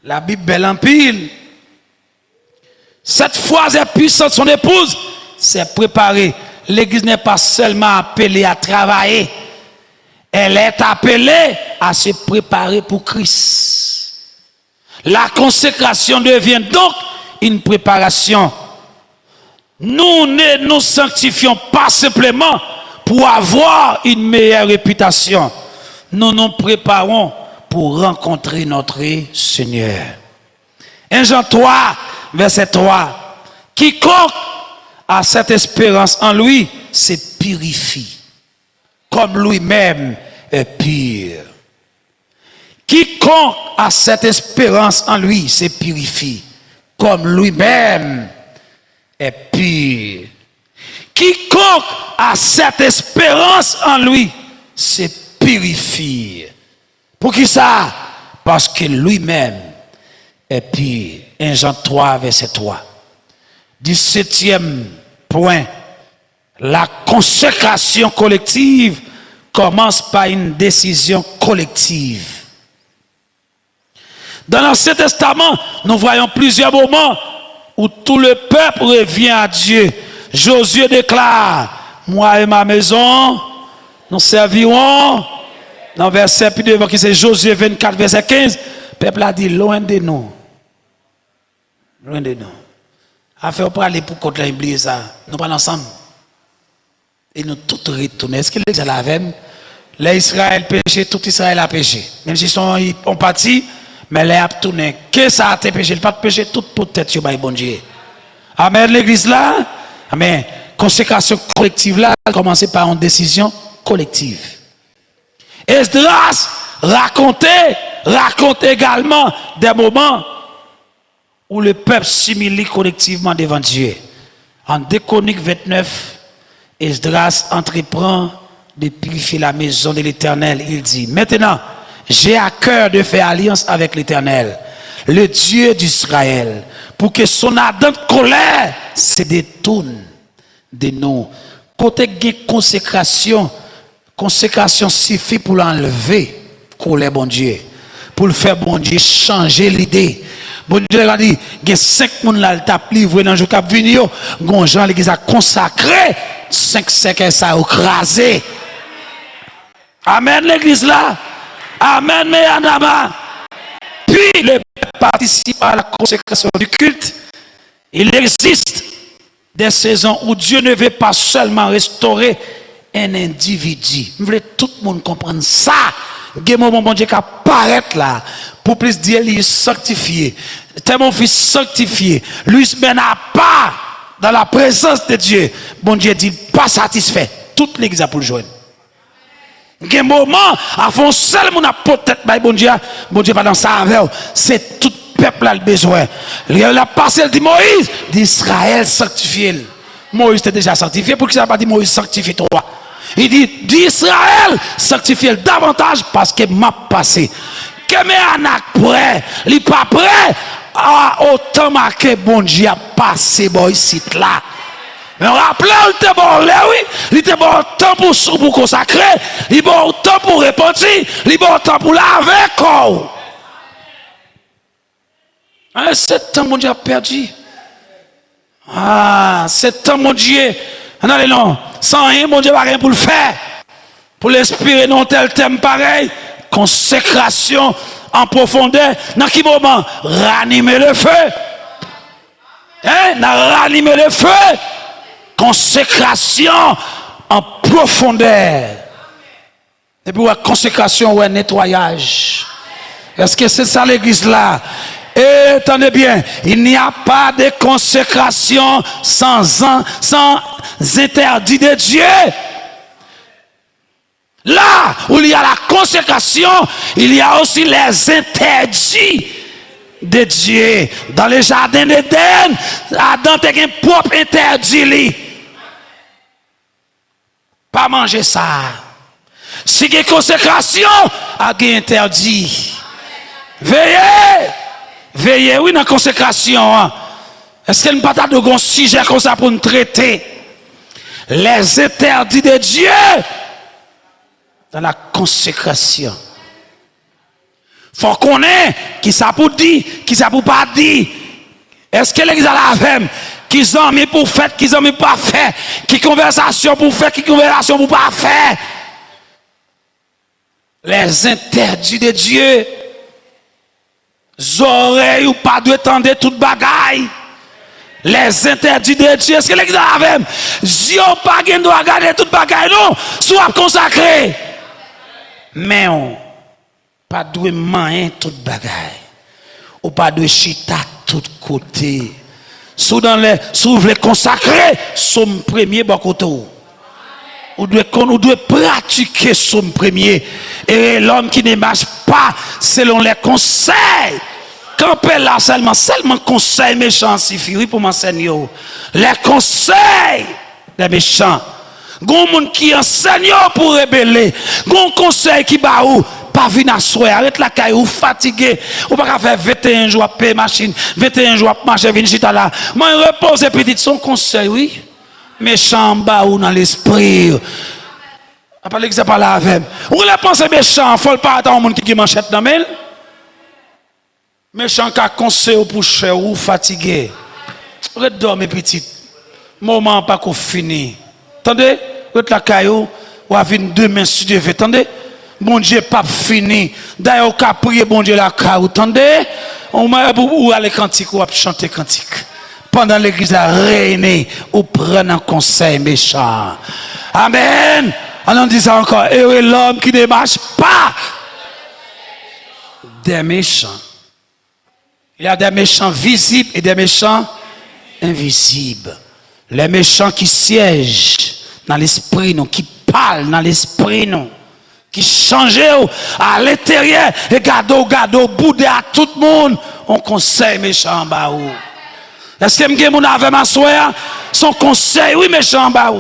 la Bible belle en pile. Cette phrase est puissante, son épouse s'est préparée. L'église n'est pas seulement appelée à travailler, elle est appelée à se préparer pour Christ. La consécration devient donc une préparation. Nous ne nous sanctifions pas simplement pour avoir une meilleure réputation. Nous nous préparons pour rencontrer notre Seigneur. 1 Jean 3, verset 3. Quiconque a cette espérance en lui se purifie, comme lui-même est pur. Quiconque a cette espérance en lui se purifie, comme lui-même est pur. Quiconque a cette espérance en lui se purifie. Pour qui ça? Parce que lui-même est pur. 1 Jean 3, verset 3. 17e point. La consécration collective commence par une décision collective. Dans l'Ancien Testament, nous voyons plusieurs moments où tout le peuple revient à Dieu. Josué déclare, moi et ma maison, nous servirons. Dans le verset plus devant qui c'est Josué 24, verset 15, le peuple a dit, loin de nous. Loin de nous. Afin pour aller pour contre l'Église, nous parlons ensemble. Et nous tous retournons. Est-ce que l'Église la même? L'Israël péché, tout Israël a péché. Même s'ils sont en partie, mais les a tourné. Qu'est-ce que ça a été péché? Il pas de péché, tout peut-être, bon Dieu. Amen, l'église là. Amen. Consécration collective là, a commencé par une décision collective. Esdras raconte également des moments où le peuple s'humilie collectivement devant Dieu. En 2 Chroniques 29, Esdras entreprend de purifier la maison de l'Éternel. Il dit, maintenant, j'ai à cœur de faire alliance avec l'Éternel, le Dieu d'Israël, pour que son ardente colère se détourne de nous. Côté de consécration suffit pour l'enlever, colère bon Dieu, pour le faire bon Dieu changer l'idée. Bon Dieu a dit, il y a 5 personnes là, il t'a livré dans le jour qui a venu, il Jean l'église a consacré, 5 séquelles ça a écrasé. Amen l'église là. Amen, mais Anama. Puis le peuple participe à la consécration du culte. Il existe des saisons où Dieu ne veut pas seulement restaurer un individu. Vous voulez tout le monde comprendre ça. Il y a un moment, bon Dieu, qui apparaît là, pour plus dire, il est sanctifié. C'est mon fils sanctifié. Lui, se met à part dans la présence de Dieu. Bon Dieu dit, pas satisfait. Toute l'église a pour le joindre. Il y a un moment, à fond seul, mon peut-être, bon Dieu, pas dans ça avec. C'est tout peuple a le besoin. Il a passé, il dit Moïse, d'Israël sanctifié. Moïse était déjà sanctifié. Pour que ça n'a pas dit Moïse sanctifie toi? Il dit d'Israël sanctifié davantage parce que m'a passé. Que mes anak prêt, il n'est pas prêt à autant marquer bon Dieu a passé bon ici là. Mais rappelez, il était bon là, oui. Il était bon temps pour consacrer, il était bon temps pour répondre, il était bon temps pour laver corps. Hein, 7 ans, mon Dieu a perdu. Ah, 7 ans, mon Dieu. Non, non, sans rien, mon Dieu, pas rien pour le faire. Pour l'inspirer, non, tel thème pareil. Consécration en profondeur. Dans quel moment? Ranimer le feu. Hein? Ranimer le feu. Consécration en profondeur. Et puis, consécration ou un nettoyage. Est-ce que c'est ça l'église là? Et attendez bien, il n'y a pas de consécration sans interdit de Dieu. Là où il y a la consécration, il y a aussi les interdits de Dieu. Dans le jardin d'Éden, Adam a un propre interdit. Pas manger ça. Si il y a consécration, il y a interdit. Veillez. Veillez, oui, dans la consécration. Hein. Est-ce qu'il n'y a pas de sujet comme ça pour nous traiter? Les interdits de Dieu dans la consécration. Il faut qu'on ait qui ça pour dire, qui ça pour pas dire. Est-ce que l'église a la même? Qui ont mis pour faire, qui ont mis pour pas faire? Qui conversation pour faire, qui conversation pour pas faire? Les interdits de Dieu. Oreilles ou pas de tendre toute bagaille. Les interdits de Dieu. Est-ce que l'église a la même? Zio pas de doit regarder toute bagaille, non? Soit consacré. Mais on pas de main toute bagaille. Ou pas de chita tout côté. Si vous voulez consacrer, son premier bon côté. Ou doit pratiquer son premier. Et l'homme qui ne marche pas selon les conseils. Camper là seulement conseil méchant suffit pour m'enseigner. Les conseils des méchants. Gon moun qui enseigne pour rebeller. Gon conseil qui ba ou pas venir à soir, arrête la caille ou fatigué, ou pas faire 21 jours à payer machine, 21 jours à marcher venir chita là. Moi repose petit son conseil oui. Méchant ba ou dans l'esprit. Après l'exemple pas là avec. Ou la pensée méchant, faut pas attendre monde qui manchette dans mail. Méchant qui conseil pour cher ou fatigué. Redorme petit. Moment pas qu'on fini. Attendez, la caillou ou a venir demain si Dieu veut. Attendez. Bon Dieu pas fini. D'ailleurs qu'a prier bon Dieu la caillou. Attendez. On m'a ou aller cantique ou chanter cantique. Pendant l'église a régné ou prendre un conseil méchant. Amen. En disant encore, heureux l'homme qui ne marche pas des méchants. Il y a des méchants visibles et des méchants invisibles. Les méchants qui siègent dans l'esprit, nous, qui parlent dans l'esprit, nous, qui changent à l'intérieur, et gado, boudé à tout le monde, on conseille méchant en bas. Est-ce que je me avec ma soeur, son conseil, oui, méchant en bas.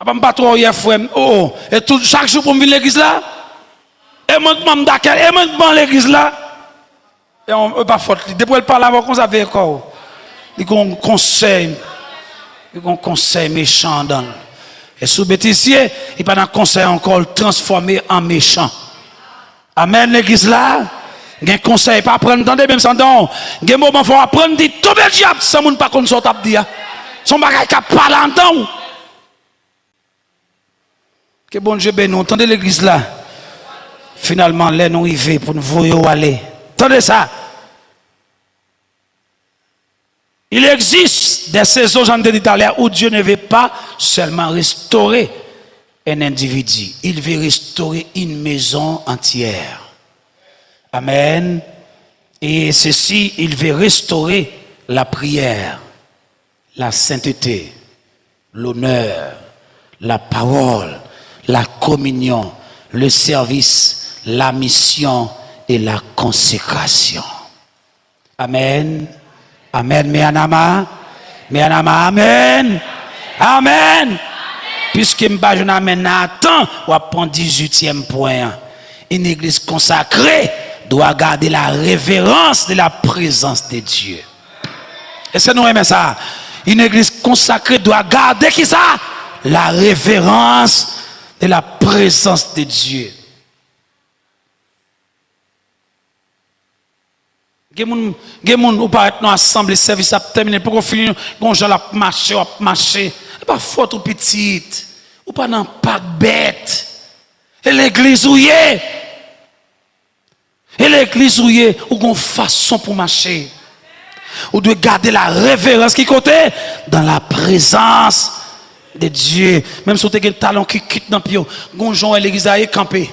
Je ne pas trop hier, frère. Oh, et tout, chaque jour pour me venir l'église là, et moi, je vais l'église là, et on ne peut pas faute. Depuis qu'elle parle avant, on savait encore. Il y a un conseil méchant dans. Et sous bêtisier, il n'y a pas un conseil encore transformé en méchant. Amen, l'église là. Il y a un conseil, pas prendre, attendez, même sans don. Il y a un moment, il faut apprendre, dit, tout le diable, sans moun pas qu'on sorte à dire. Son bagage qui parle en temps. Que bon Dieu bénisse, entendez l'église là. Finalement, là, nous y va pour nous voir aller. Attendez ça. Il existe des saisons, j'en ai dit tout à l'heure, où Dieu ne veut pas seulement restaurer un individu, il veut restaurer une maison entière. Amen. Et ceci, il veut restaurer la prière, la sainteté, l'honneur, la parole, la communion, le service, la mission et la consécration. Amen. Amen. Meanama. Meanama. Amen. Amen. Puisque je n'amène à temps, on va prendre 18e point. Une église consacrée doit garder la révérence de la présence de Dieu. Est-ce que nous aimons ça? Une église consacrée doit garder qui ça? La révérence de la présence de Dieu. Gen ou pas être dans assemblée service a terminé pour qu'on finisse gon gens la marcher pas faute ou petite ou pas dans pas bête et l'église ouillé ou gon façon pour marcher ou de garder la révérence qui côté dans la présence de Dieu même si tu as un talent qui quitte dans pio gon gens l'église a campé.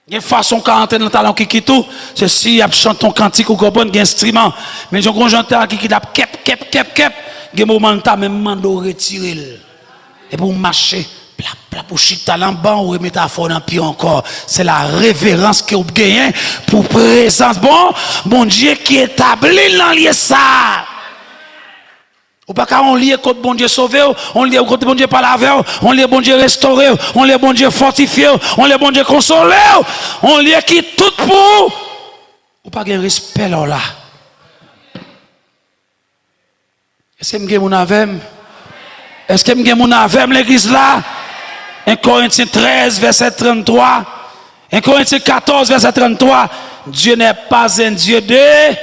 Il y a une façon de entrer dans le talent qui quitte tout. C'est si il chante ton cantique ou un instrument. Mais j'ai un chanteur qui quitte kep. Il y a un moment où tu as même de retirer. Et pour marcher, pour chita en bas ou remettre à fond dans pied encore. C'est la révérence que vous gagnez pour présence. Bon Dieu qui établit dans lieu ça. Ou pas qu'on lit contre bon Dieu sauvé, on lit contre bon Dieu par la veille, on lit bon Dieu restauré, on lit bon Dieu fortifié, on lit bon Dieu consolé, on lit qui tout pour ou pas de respect là. Est-ce que mon avem? Est-ce que mon avem l'église là? 1 Corinthiens 13 verset 33, 1 Corinthiens 14 verset 33, Dieu n'est pas un Dieu de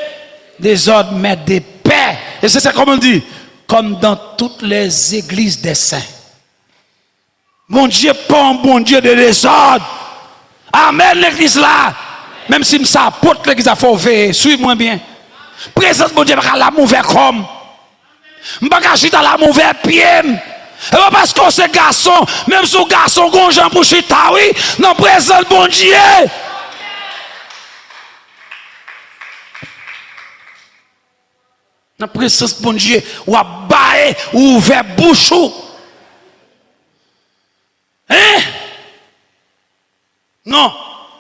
désordre mais de paix. Et c'est ça comme on dit. Comme dans toutes les églises des saints. Mon Dieu, pas un bon Dieu de désordre. Amen, l'église là. Même si ça apporte l'église à fauver, suivez-moi bien. Présence, mon Dieu, pas la mauvais comme. Pas chita la mauvais pied. Et pas parce qu'on c'est garçon, même si garçon, gonjan pour chita, oui, non, présence, mon Dieu. Dans la présence de bon Dieu, ou à bailler, ou ouvert bouche. Hein? Non,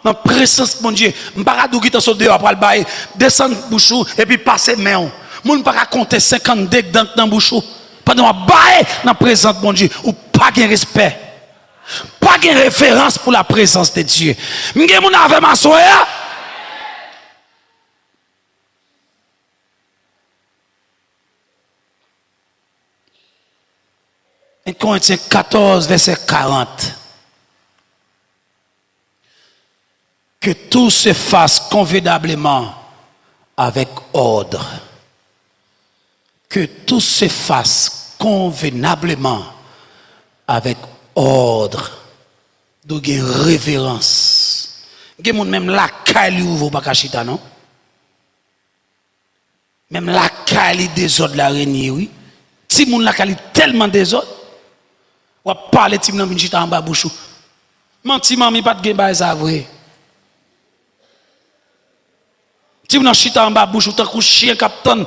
dans la présence de bon Dieu, je ne peux pas dire que tu vas bailler, descendre bouche et puis passer main. Je ne peux pas compter 50 dés dans la bouche. Pendant que bailler dans la présence de bon Dieu, ou pas de respect. Pas de référence pour la présence de Dieu. Je ne peux pas m'asseoir. 1 Corinthiens 14, verset 40. Que tout se fasse convenablement avec ordre. Que tout se fasse convenablement avec ordre. Donc, il y a une révérence. Il y a même la caille ouvre pas cachita, non? Même la caille désordre la réunion, oui. Si moun la caille tellement désordre, ou parler de nan chita en bas bouchou. Menti mami pas de gen ba ça vrai. Si vous chita en bas bouchou tant que chien capitaine,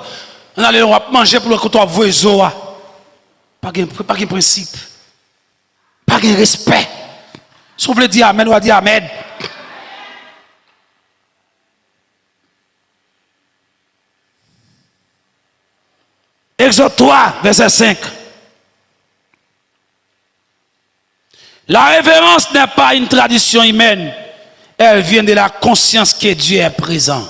on allait manger pour que toi voiso. Pas de principe. Pas de respect. Si vous voulez dire amen, ou dire amen. Exode 3, verset 5. La révérence n'est pas une tradition humaine. Elle vient de la conscience que Dieu est présent.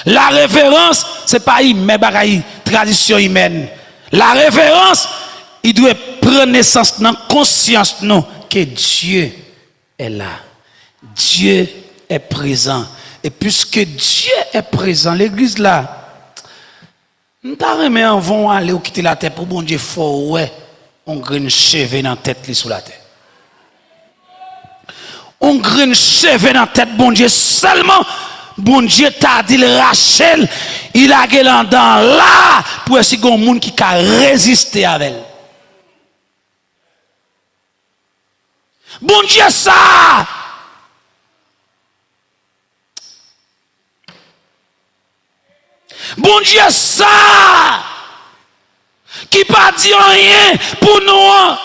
La révérence, ce n'est pas une tradition humaine. La révérence, il doit prendre naissance dans la conscience non, que Dieu est là. Dieu est présent. Et puisque Dieu est présent, l'église là, nous vont aller ou quitter la terre pour bon Dieu fort, ouais. On graine cheveux dans la tête sous la terre. On graine cheveux dans la tête, bon Dieu, seulement, bon Dieu t'a dit Rachel, il a gueulé dans là, pour essayer qu'il y ait un monde qui a résisté avec elle. Bon Dieu ça. Bon Dieu ça. Qui pas dit rien pour nous.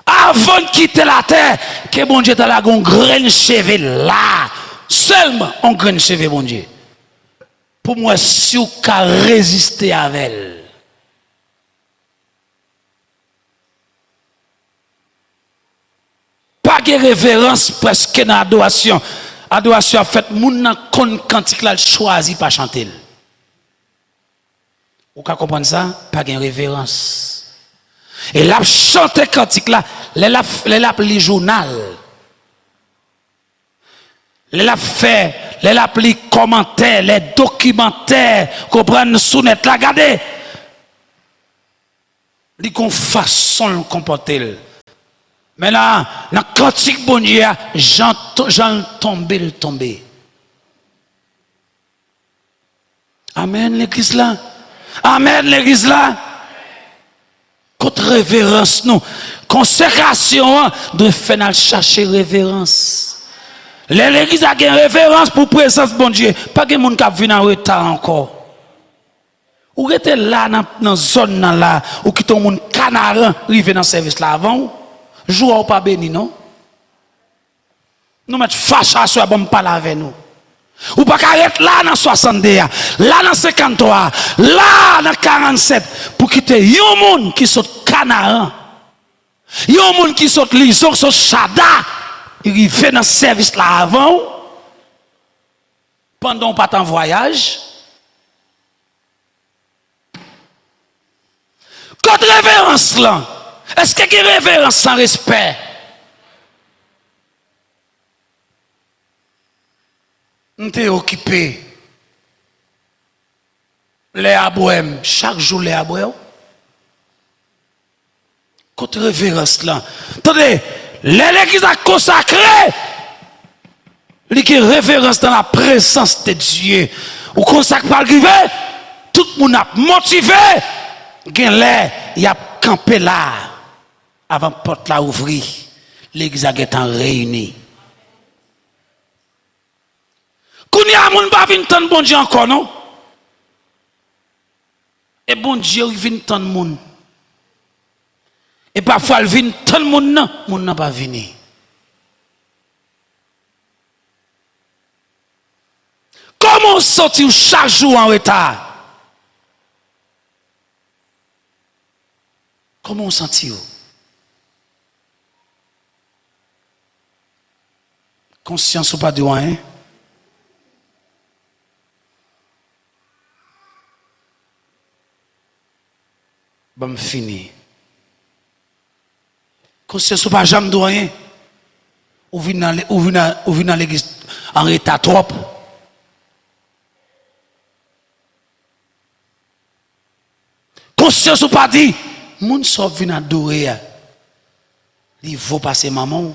Avant de quitter la terre, que bon Dieu t'a la gon graine cheveux là. Seulement on graine cheveux bon Dieu. Pour moi si vous ka résister avec elle. Pas de révérence presque dans l'adoration. Adoration a fait moun nan kon cantique là choisi pas chanter. Vous comprenez ça? Pas de révérence. Et là, chanter cantique là, les journal. Les fait, les commentaires, les documentaires, comprendre sous net là, regardez. Li kon façon comporter. Mais là, dans cantique bon Dieu, Jean tombé. Amen l'église là. Amen l'église là. Contre révérence nous. Consécration doit faire chercher révérence. L'église a une révérence pour présence bon Dieu. Pas de monde qui vient en retard encore. Ou êtes là dans zone là ou qui ton monde canaran rive dans service là avant. Jour ou pas béni non. Nous mettre fâche à soi bon parler avec nous. Ou pas arrêter là dans 62, là dans 53, là dans 47 pour quitter yon monde qui saute Canaan. Yon monde qui saute Lison, saute Chada, il fait dans service là avant pendant pas en voyage. Quand révérence là, est-ce qu'il y a une révérence sans respect? Nous sommes occupés. Les abouem, chaque jour les abouem. Côté révérence là. Attendez, l'église a consacré. Il y a révérence dans la présence de Dieu. Ou consacre pas arriver, tout le monde a motivé. Il y a campé là. Avant porte la ouvrir. L'église a été réunie. Qu'on y a moun pas vinn tant bon Dieu encore non. Et bon Dieu il vinn tant moun. Et parfois il vinn tant moun non, moun n'a pas vini. Comment sortir chaque jour en retard? Comment on sentit? Conscience ou pas de rien? Bon, fini. Conscience ou pas jamais de rien? Ou vient dans l'église en retard trop? Conscience ou pas dit? Moun sort vient adorer. Il faut passer maman.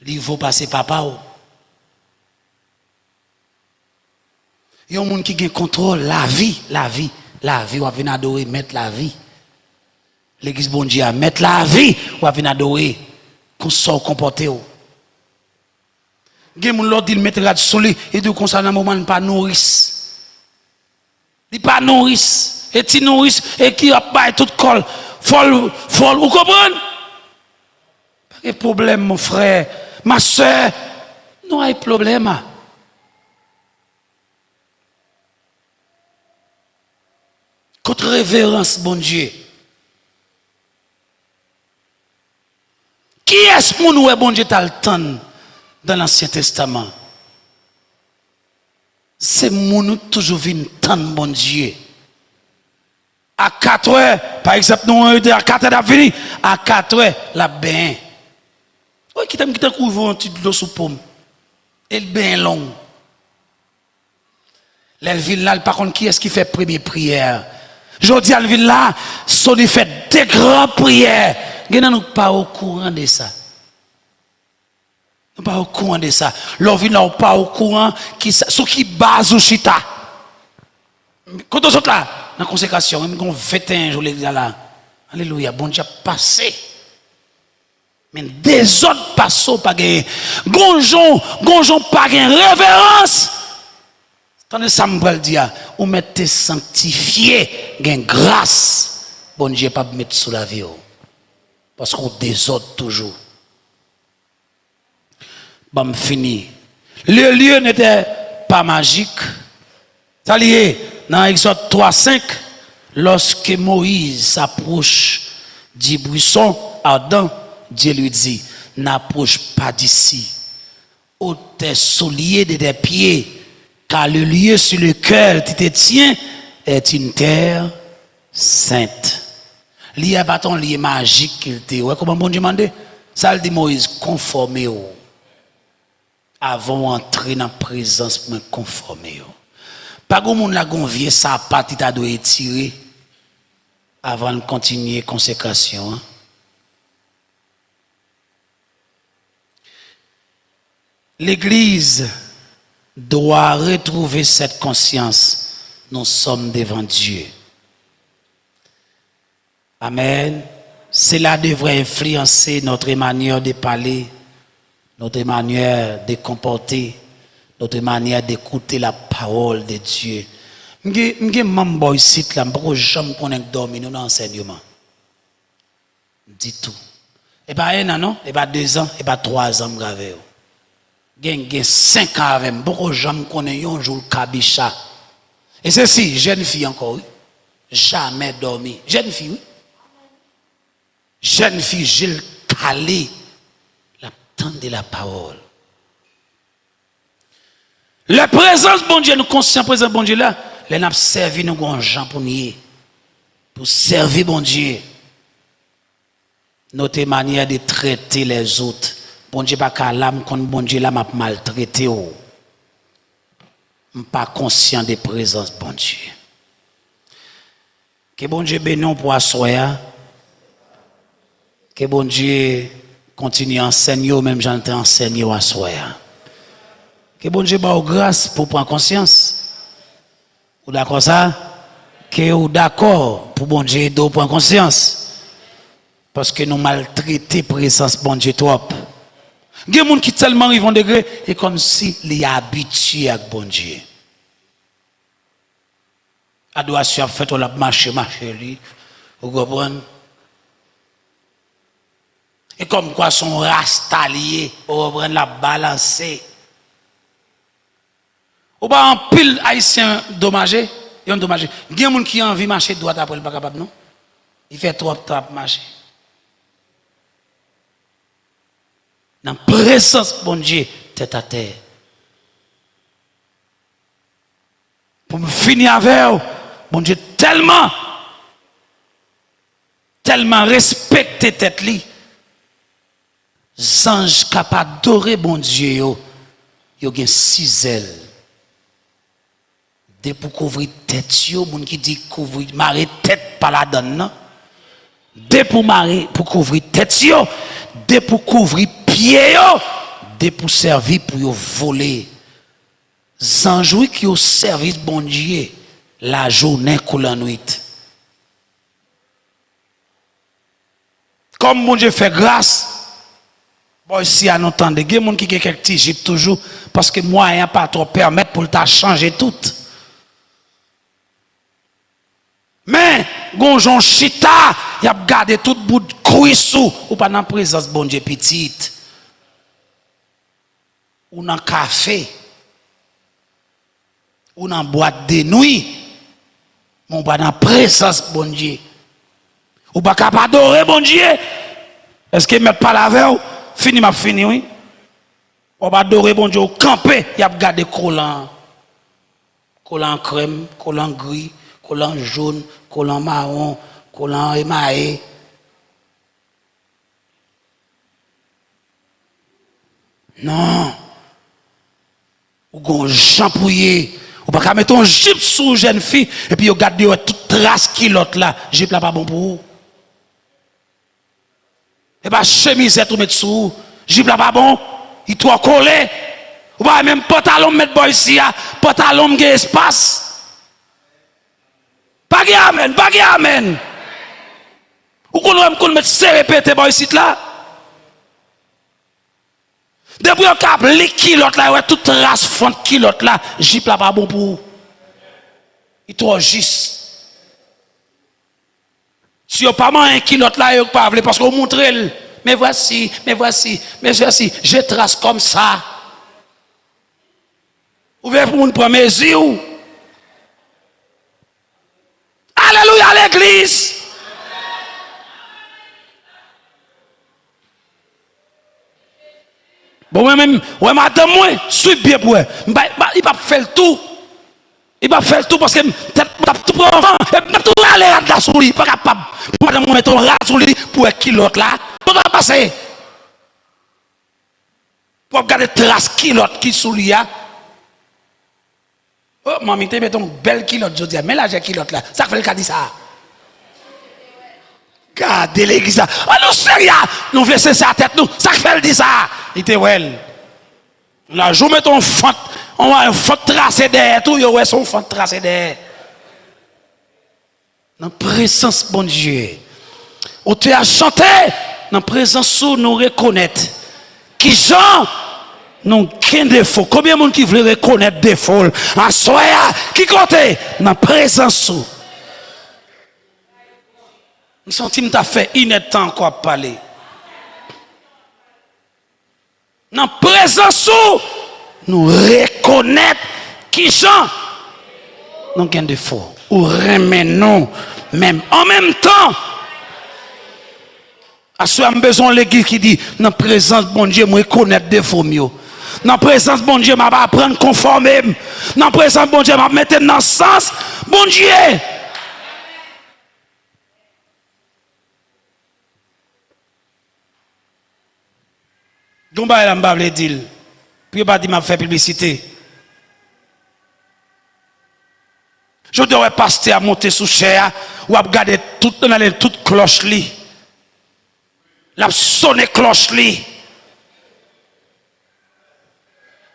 Il faut passer papa. Il y a un monde qui a contrôle la vie, on va venir adorer, mettre la vie. L'église bon Dieu a mettre la vie, on va venir adorer, qu'on soit comporté. Il y a un monde qui met la sur lui, et dit qu'on s'en a un moment pas nourrice. Il pas nourrice, et ti nourrice, et qui a pas tout col, folle, vous comprenez? Pas de problème, mon frère, ma soeur, non, il y a problème. Contre révérence, bon Dieu. Qui est-ce moun ou bon Dieu t'a le temps dans l'Ancien Testament? C'est moun ou toujours vinn temps bon Dieu. À 4 heures, par exemple, nous à 4 heures d'avenir, à 4 heures, la bain. Oui, qui t'a couvert un petit de l'eau sous pomme. Et le bain long. L'elville là, par contre, qui est-ce qui fait première prière? Je dis à l'elville là, son fait des grandes prières. Nous ne sommes pas au courant de ça. Nous ne sommes pas au courant de ça. L'elville là, pas au courant, sur qui base ou chita. Quand on saute là, dans la consécration, même quand 21 jours l'église là. Alléluia, bon Dieu passé. Mais des autres passent pas gagner. Gonjon pas gagner révérence. Tandis ça me veut dire, ou mettez sanctifié, gain grâce. Bon Dieu pas mettre sous la vie. Parce qu'on désordre toujours. Bon, fini. Le lieu n'était pas magique. Ça lié dans Exode 3:5, lorsque Moïse s'approche du buisson ardent, Dieu lui dit, n'approche pas d'ici. Ôte souliers de tes pieds, car le lieu sur lequel tu te tiens est une terre sainte. Il y a pas ton lieu magique qu'il te. Ouais, comment bon Dieu demande? Ça le dit Moïse, conformez-vous. Avant d'entrer dans la présence pour me conformer. Pas de monde la gonvier ça parti ta doit étirer avant de continuer consécration. L'Église doit retrouver cette conscience. Nous sommes devant Dieu. Amen. Cela devrait influencer notre manière de parler, notre manière de comporter, notre manière d'écouter la parole de Dieu. Je membre ici là, je jamais connais dormir dans l'enseignement. Dit tout. Et pas un an non, et pas 2 ans, et pas 3 ans gravé. Gen 5 ans avec moi, jamais connais un jour kabicha. Et ceci, jeune fille encore, oui. Jamais dormi. Jeune fille, oui. Jeune fille, Gilles Calé, la tente de la parole. La présence, bon Dieu, nous conscients présence, bon Dieu là, les n'a servi nous grands gens pour servir, bon Dieu. Notre manière de traiter les autres. Bon Dieu, pas qu'à l'âme, quand bon Dieu là m'a maltraité. Je ne suis pas conscient de présence, bon Dieu. Que bon Dieu bénisse pour assoyer. Que bon Dieu continue à enseigner, même j'en ai enseigné à assoyer. Que bon Dieu ait grâce pour prendre conscience. Ou d'accord ça? Que vous d'accord pour bon Dieu de prendre conscience. Parce que nous maltraitons présence bon Dieu trop. Il y a des gens qui tellement arrivent en degré et comme si ils sont habitués avec bon Dieu. Adoration fait on la marcher lui. Vous comprenez? Et comme quoi son rastalier, on va la balancer. Ou pas en pile haïtien dommagé, il y a dommagé. Il y a des gens qui ont envie de marcher droit après le pas capable non. Il fait trop de marcher. Dans la présence bon Dieu, tête à terre. Pour me finir avec vous, bon Dieu tellement respecté tête li. Anges capables d'adorer bon Dieu yo ont 6 ailes. De pour couvrir tête yo, moun qui dit couvrir marrer tête par la donne. De pour couvrir tête yo, de pour couvrir pied yo, de pour servir pour yo voler. Anges qui au service bon Dieu la journée ou la nuit. Comme bon Dieu fait grâce. Bon, si à nous entendre, il y a des gens qui ont quelques petits jeeps toujours, parce que moi, je pas trop permettre pour le changer tout. Mais, gonjon chita, il a gardé tout bout de cuissou, ou pas dans la présence bon Dieu petite. Ou dans café, ou dans boîte de nuit, ou pas dans la présence bon Dieu. Ou pas capable adorer bon Dieu. Est-ce que met pas la veille? Fini m'a fini oui. On va adorer bon Dieu au camper, il a gardé collant crème, collant gris, collant jaune, collant marron, collant émaillé. Non. Ou gon champouillé, ou pas mettre un jeep sous jeune fille et puis vous gardez toute trace qui l'autre là, jeep là pas bon pour vous. Et pas chemise tout mettre sous, jeep là pas bon, il doit coller. Ou pas même pantalon mettre boy ici, pantalon qui espace. Pas de amen, pas de amen. Ou qu'on met se répéter par ici là. Depuis on cap les kilotes là, ouais, toute race fond kilote là, jip là pas bon pour vous. Il trop juste. Si on pas un kilote là, il pas parce qu'on montre mais voici, je trace comme ça. Vous voulez pour nous prendre mesure. Alléluia l'église. Bon, moi-même, ouais, madame, moi, suis bien pour elle. Il va faire le tout. Il va faire le tout parce que tout pour enfant, et tout aller à la souris, pas capable. Madame, moi, mettre un rat sur lui pour un kilote là. Tout va passer. Pour regarder trace kilote qui sous lui. Oh, maman, tu mets ton belle kilote, je dis, mais là, j'ai kilote là. Ça fait le cas dit ça. Regardez l'église. Ah non, sérieux, nous voulons cesser la tête, nous. Ça fait le dit ça. Il était well. Là, je mets ton fond, on va un fond tracé derrière, tout, ouais, son fond tracé derrière. Dans la présence, bon Dieu. Où tu as chanté, dans la présence, où nous reconnaître. Qui Jean, nous qu'un défaut. Combien de monde qui veut reconnaître défaut? En soi, qui compte? Dans la présence, où. Nous sentons que tu as fait inêtre encore à parler. Dans la présence où nous reconnaître qui Jean nous avons des défauts. Ou remenons même en même temps. À ce moment besoin de l'église qui dit dans la présence de bon Dieu, je reconnaître des défauts mieux. Dans la présence de bon Dieu, je vais apprendre à conformer. Dans la présence de bon Dieu, je vais mettre dans le sens. Bon Dieu. Donc, je vais vous dire, puis je vais faire publicité. Je dois passer à monter sous chair, ou à regarder toute cloche li. La sonner cloche li.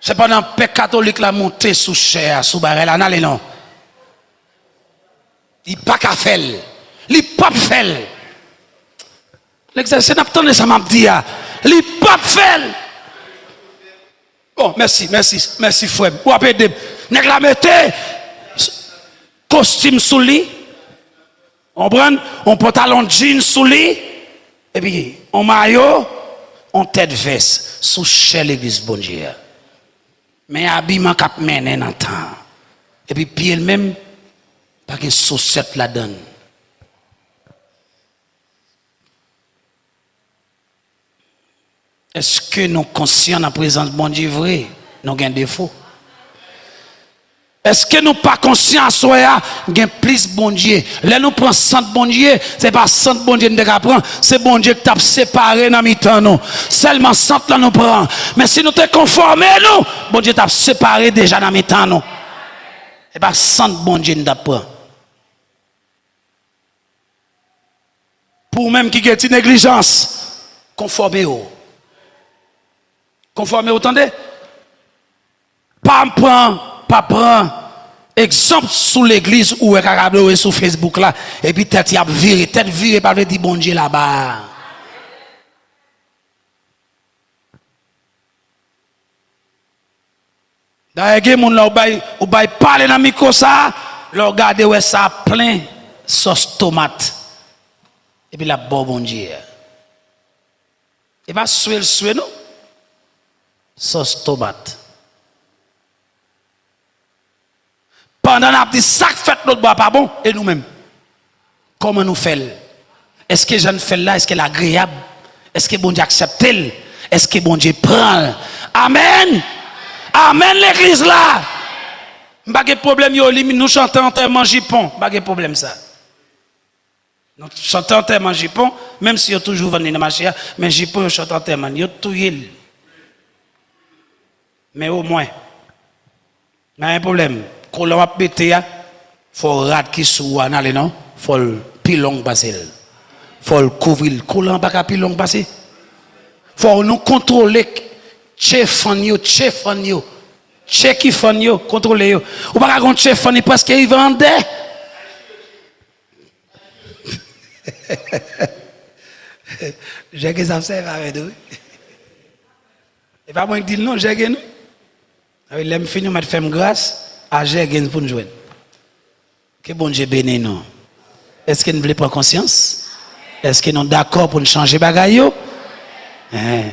C'est pas dans le père catholique la monter sous chair, sous barrel, là, non. Il pas qu'à faire. Il pas faire. L'exercice n'a pas entendu ça m'a dit. Il pas faire. Oh, merci frère. Ou après de nèg la mettez costume sous lui. On prend un pantalon jean sous lui et puis on maillot, on tête veste sous chez l'église bon Dieu. Mais habillement cap mène dans temps. Et puis pied même pas que saucette la donne. Est-ce que nous sommes conscients de la présence de bon Dieu vrai? Nous avons un défaut. Est-ce que nous ne sommes pas conscients de ça? Nous avons plus bon Dieu. Là, nous prenons sang de bon Dieu. Ce n'est pas sang de bon Dieu que nous prenons. C'est bon Dieu qui t'a séparé dans le temps. Nous. Seulement sang là nous prenons. Mais si nous te conformés, nous, bon Dieu t'a séparé déjà dans le temps. Nous. Ce n'est pas sang de bon Dieu que nous prenons. Pour même qui a une négligence, conformez-vous. Conformez, vous entendez? Pas prendre exemple sous l'église ou sur Facebook là, et puis tête virée par le dit bon Dieu là-bas. D'ailleurs, mon là ou bay parler dans micro ça, le regarder ouais ça plein sauce tomate. Et puis la bon Dieu. Et pas soué non? Sauce tomate. Pendant la dit ça fait notre bois pas bon et nous-mêmes. Comment nous faisons? Est-ce que je fais là? Est-ce qu'elle est agréable? Est-ce que bon Dieu accepte? Est-ce que bon Dieu prend? Amen. Amen l'église là. Pas de problème nous chantons enterrement jipon, pas de problème ça. Nous chantons enterrement jipon même si yo toujours venu dans marché mais jipon yo chante enterrement yo tout il. Mais au moins, il y a un problème. Quand on va péter, il faut rat qui sous aller non, faut le pilon passer. Faut le couvrir. Quand on pas pilon passer. Faut nous contrôler chef yo, chef qui fan yo, contrôler yo. Ou pas qu'on chef fan parce qu'il vendait. J'ai que ça fait avec nous. Et pas moi qui dis non, j'ai que nous. Avec l'aime fini, m'a fait grâce à j'ai que pour nous joindre. Que bon Dieu bénisse nous. Est-ce que nous voulons prendre conscience? Est-ce que nous sommes d'accord pour nous changer bagaille? Hein?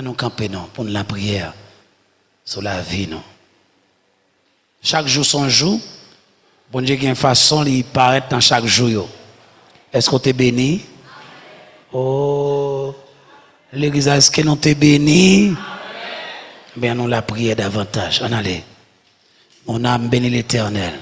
Nous camper non pour la prière sur la vie non. Chaque jour son jour. Bon Dieu a une façon de paraître dans chaque jour. Est-ce qu'on t'est béni? Oh, l'église, est-ce que nous t'es béni? Bien, nous la prière davantage. On allait. Mon âme bénit l'Éternel.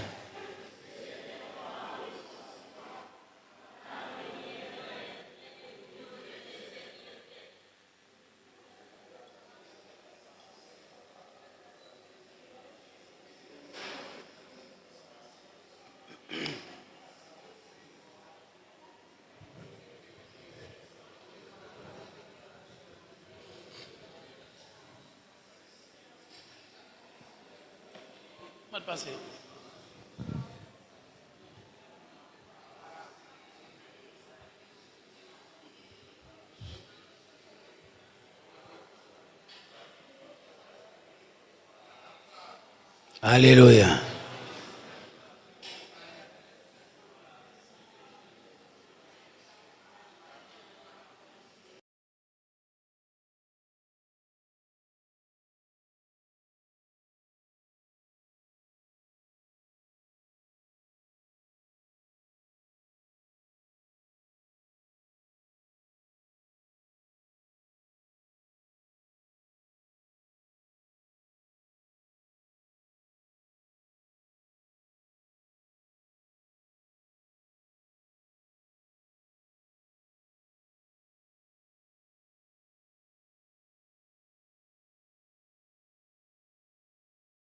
Alléluia.